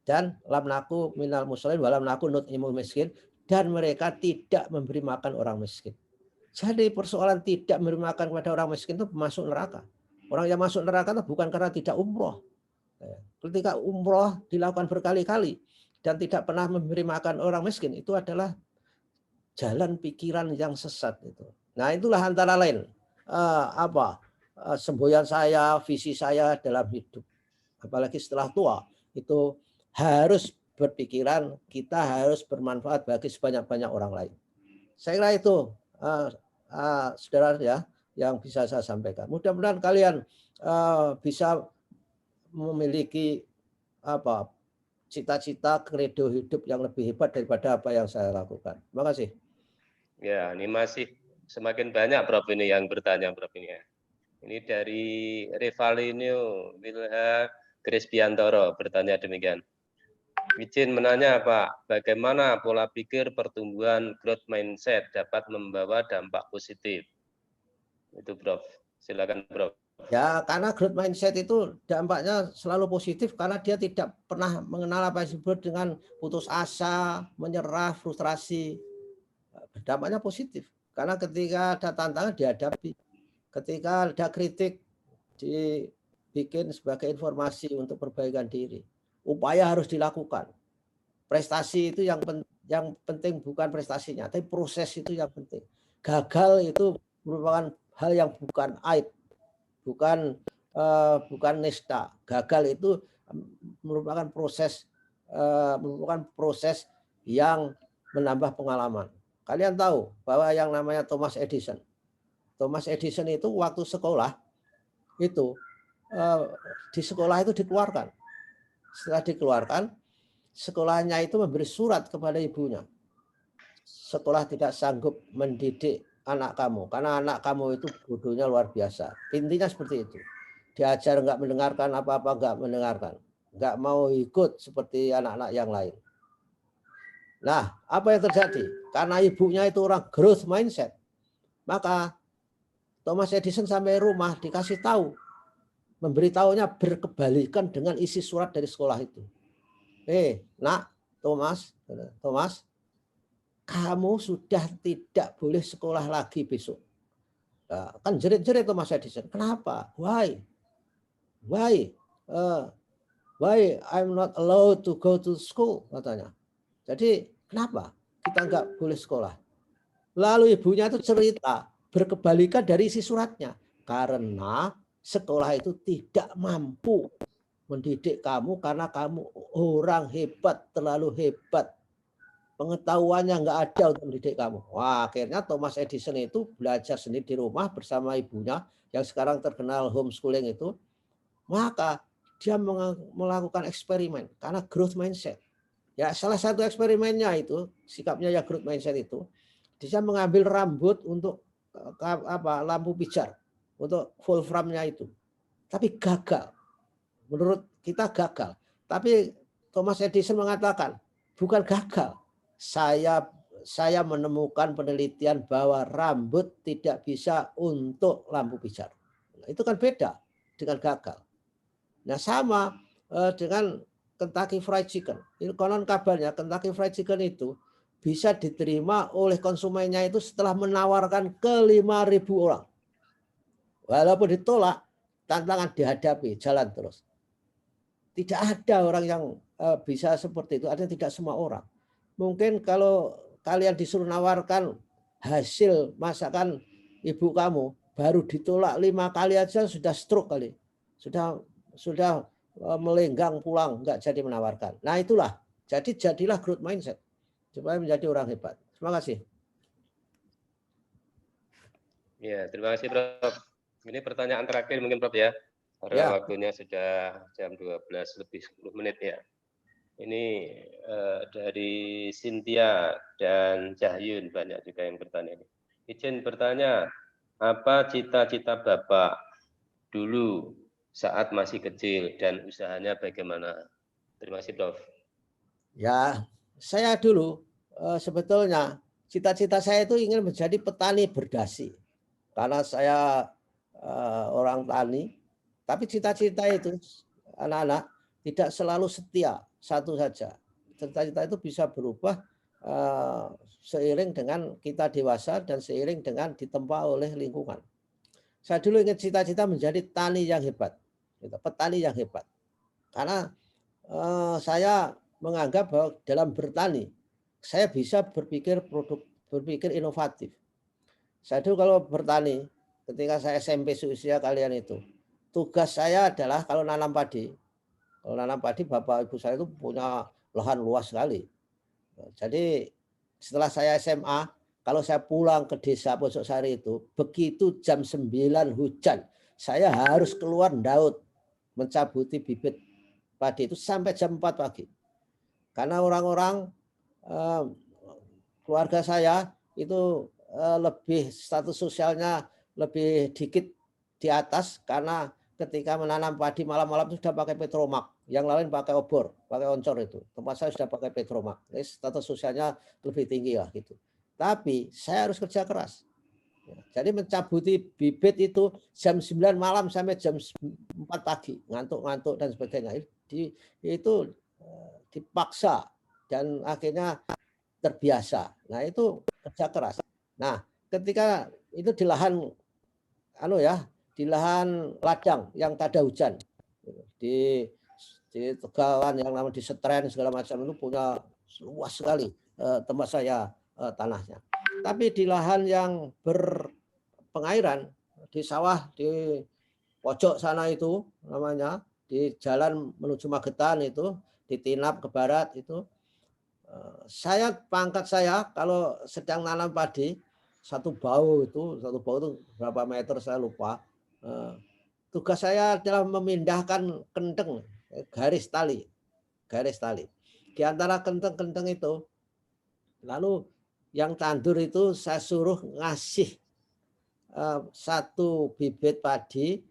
dan lam naku minal musholin walam naku nut'imul miskin, dan mereka tidak memberi makan orang miskin. Jadi persoalan tidak memberi makan kepada orang miskin itu masuk neraka. Orang yang masuk neraka itu bukan karena tidak umroh. Ketika umroh dilakukan berkali-kali dan tidak pernah memberi makan orang miskin, itu adalah jalan pikiran yang sesat itu. Nah, itulah antara lain semboyan saya, visi saya dalam hidup. Apalagi setelah tua, itu harus berpikiran kita harus bermanfaat bagi sebanyak-banyak orang lain. Saya kira itu saudara ya yang bisa saya sampaikan. Mudah-mudahan kalian bisa memiliki cita-cita kredo hidup yang lebih hebat daripada apa yang saya lakukan. Terima kasih. Ya, ini masih semakin banyak Prof ini yang bertanya Prof ini ya. Ini dari Revalinho Wilha Krispiantoro bertanya demikian. Izin menanya Pak, bagaimana pola pikir pertumbuhan growth mindset dapat membawa dampak positif? Itu Prof. Silakan Prof. Ya, karena growth mindset itu dampaknya selalu positif karena dia tidak pernah mengenal apa yang disebut dengan putus asa, menyerah, frustrasi. Dampaknya positif. Karena ketika ada tantangan dihadapi. Ketika ada kritik dibikin sebagai informasi untuk perbaikan diri. Upaya harus dilakukan. Prestasi itu yang penting bukan prestasinya, tapi proses itu yang penting. Gagal itu merupakan hal yang bukan aib, bukan nista. Gagal itu merupakan proses yang menambah pengalaman. Kalian tahu bahwa yang namanya Thomas Edison itu waktu sekolah itu di sekolah itu dikeluarkan. Setelah dikeluarkan, sekolahnya itu memberi surat kepada ibunya. Sekolah tidak sanggup mendidik anak kamu karena anak kamu itu bodohnya luar biasa. Intinya seperti itu. Diajar nggak mendengarkan apa-apa, nggak mendengarkan, nggak mau ikut seperti anak-anak yang lain. Nah, apa yang terjadi? Karena ibunya itu orang growth mindset, maka Thomas Edison sampai rumah dikasih tahu, memberitahunya berkebalikan dengan isi surat dari sekolah itu. Nak, Thomas, kamu sudah tidak boleh sekolah lagi besok. Nah, kan jerit-jerit Thomas Edison. Kenapa? Why I'm not allowed to go to school, katanya. Jadi kenapa kita nggak boleh sekolah? Lalu ibunya itu cerita berkebalikan dari isi suratnya. Karena sekolah itu tidak mampu mendidik kamu karena kamu orang hebat, terlalu hebat. Pengetahuannya nggak ada untuk mendidik kamu. Wah, akhirnya Thomas Edison itu belajar sendiri di rumah bersama ibunya yang sekarang terkenal homeschooling itu. Maka dia melakukan eksperimen karena growth mindset. Ya, salah satu eksperimennya itu sikapnya ya growth mindset itu, dia mengambil rambut untuk lampu pijar untuk Wolframnya itu, tapi gagal. Menurut kita gagal, tapi Thomas Edison mengatakan bukan gagal. Saya menemukan penelitian bahwa rambut tidak bisa untuk lampu pijar. Nah, itu kan beda dengan gagal. Nah, sama dengan Kentucky Fried Chicken. Ini konon kabarnya Kentucky Fried Chicken itu bisa diterima oleh konsumennya itu setelah menawarkan ke 5.000 orang. Walaupun ditolak, tantangan dihadapi, jalan terus. Tidak ada orang yang bisa seperti itu, artinya tidak semua orang. Mungkin kalau kalian disuruh nawarkan hasil masakan ibu kamu, baru ditolak 5 kali aja sudah stroke kali. Sudah melenggang pulang, nggak jadi menawarkan. Nah itulah, jadilah growth mindset supaya menjadi orang hebat. Terima kasih. Ya, terima kasih Prof. Ini pertanyaan terakhir mungkin Prof ya, karena waktunya sudah jam 12 lebih 10 menit ya. Ini dari Cynthia dan Cahyun banyak juga yang bertanya. Izin bertanya, apa cita-cita Bapak dulu saat masih kecil dan usahanya bagaimana? Terima kasih Prof. Ya, saya dulu sebetulnya cita-cita saya itu ingin menjadi petani berdasi. Karena saya orang tani, tapi cita-cita itu anak-anak tidak selalu setia satu saja. Cita-cita itu bisa berubah seiring dengan kita dewasa dan seiring dengan ditempa oleh lingkungan. Saya dulu ingin cita-cita menjadi tani yang hebat, petani yang hebat. Karena saya menganggap bahwa dalam bertani saya bisa berpikir inovatif. Saya dulu kalau bertani ketika saya SMP seusia kalian itu, tugas saya adalah kalau nanam padi. Kalau nanam padi bapak ibu saya itu punya lahan luas sekali. Jadi setelah saya SMA, kalau saya pulang ke desa Pojok Sari itu, begitu jam 9 hujan, saya harus keluar ndaut mencabuti bibit padi itu sampai jam 4 pagi. Karena orang-orang keluarga saya itu lebih status sosialnya lebih dikit di atas karena ketika menanam padi malam-malam itu sudah pakai Petromak, yang lain pakai obor, pakai oncor itu. Tempat saya sudah pakai Petromak. Status sosialnya lebih tinggi lah gitu. Tapi saya harus kerja keras. Jadi mencabuti bibit itu jam 9 malam sampai jam 4 pagi, ngantuk-ngantuk dan sebagainya. Itu dipaksa dan akhirnya terbiasa. Nah, itu kerja keras. Nah, ketika itu di lahan di lahan ladang yang tak ada hujan. Di Tegalan yang namanya di Setren segala macam itu punya luas sekali tempat saya tanahnya. Tapi di lahan yang berpengairan, di sawah di pojok sana itu namanya, di jalan menuju Magetan itu, di Tinap ke barat itu, pangkat saya kalau sedang nanam padi, satu bau itu berapa meter saya lupa. Tugas saya adalah memindahkan kenteng, garis tali. Di antara kenteng-kenteng itu, lalu yang tandur itu saya suruh ngasih satu bibit padi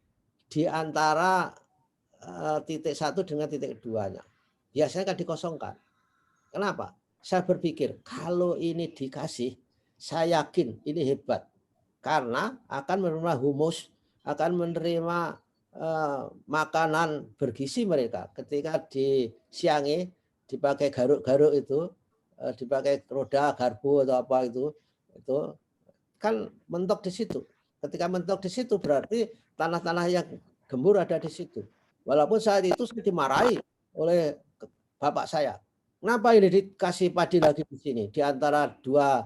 di antara titik 1 dengan titik 2-nya. Biasanya kan dikosongkan. Kenapa? Saya berpikir kalau ini dikasih, saya yakin ini hebat. Karena akan menerima humus, akan menerima makanan bergizi mereka. Ketika disiangi, dipakai garuk-garuk itu, dipakai roda, garpu atau apa itu kan mentok di situ. Ketika mentok di situ berarti tanah-tanah yang gembur ada di situ. Walaupun saat itu saya dimarahi oleh bapak saya. Kenapa ini dikasih padi lagi di sini di antara dua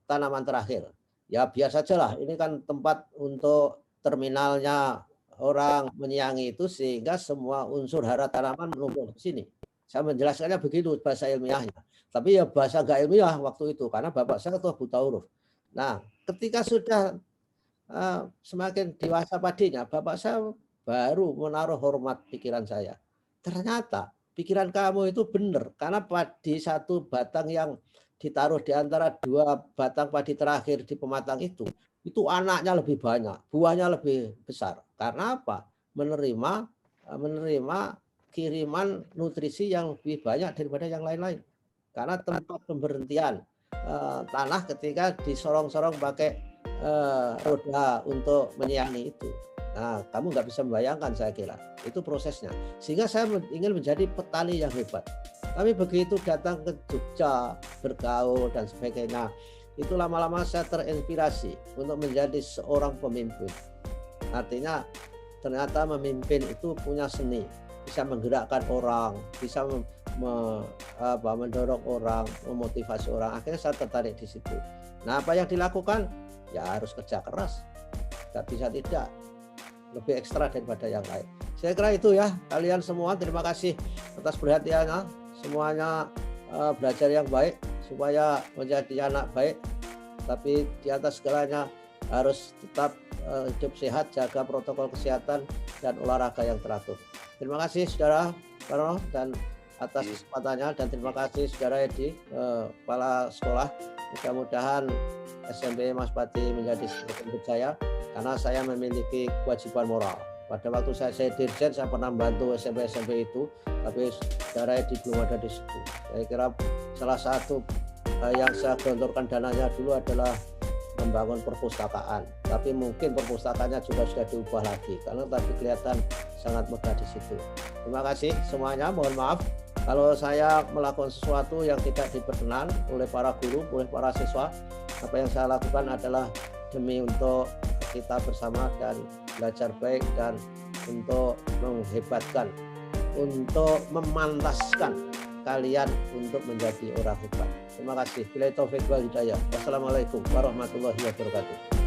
tanaman terakhir? Ya biar sajalah, ini kan tempat untuk terminalnya orang menyiangi itu sehingga semua unsur hara tanaman menumpuk di sini. Saya menjelaskannya begitu bahasa ilmiahnya. Tapi ya bahasa nggak ilmiah waktu itu karena bapak saya tuh buta huruf. Nah, ketika sudah semakin dewasa padinya, bapak saya baru menaruh hormat pikiran saya. Ternyata pikiran kamu itu benar karena padi satu batang yang ditaruh di antara dua batang padi terakhir di pematang itu anaknya lebih banyak, buahnya lebih besar. Karena apa? Menerima kiriman nutrisi yang lebih banyak daripada yang lain-lain. Karena tempat pemberhentian tanah ketika disorong-sorong pakai roda untuk menyiangi itu. Nah, kamu nggak bisa membayangkan saya kira. Itu prosesnya. Sehingga saya ingin menjadi petani yang hebat. Tapi begitu datang ke Jogja, bergaul dan sebagainya, itu lama-lama saya terinspirasi untuk menjadi seorang pemimpin. Artinya ternyata memimpin itu punya seni. Bisa menggerakkan orang, bisa mendorong orang, memotivasi orang. Akhirnya saya tertarik di situ. Nah, apa yang dilakukan? Ya harus kerja keras. Tidak bisa tidak. Lebih ekstra daripada yang lain. Saya kira itu ya. Kalian semua terima kasih atas perhatiannya. Semuanya belajar yang baik supaya menjadi anak baik. Tapi di atas segalanya harus tetap hidup sehat, jaga protokol kesehatan dan olahraga yang teratur. Terima kasih saudara Parno dan atas kesempatannya, dan terima kasih saudara Edi, kepala sekolah. Mudah-mudahan SMP Mas Pati menjadi semakin berjaya karena saya memiliki kewajiban moral. Pada waktu saya dirjen, saya pernah membantu SMP itu, tapi saudara Edi belum ada di situ. Saya kira salah satu yang saya gelontorkan dananya dulu adalah membangun perpustakaan, tapi mungkin perpustakaannya juga sudah diubah lagi karena tadi kelihatan sangat megah di situ. Terima kasih semuanya, mohon maaf kalau saya melakukan sesuatu yang tidak diperkenan oleh para guru, oleh para siswa. Apa yang saya lakukan adalah demi untuk kita bersama dan belajar baik dan untuk menghebatkan, untuk memantaskan kalian untuk menjadi orang hebat. Terima kasih. Billahi taufik wal hidayah. Wassalamualaikum warahmatullahi wabarakatuh.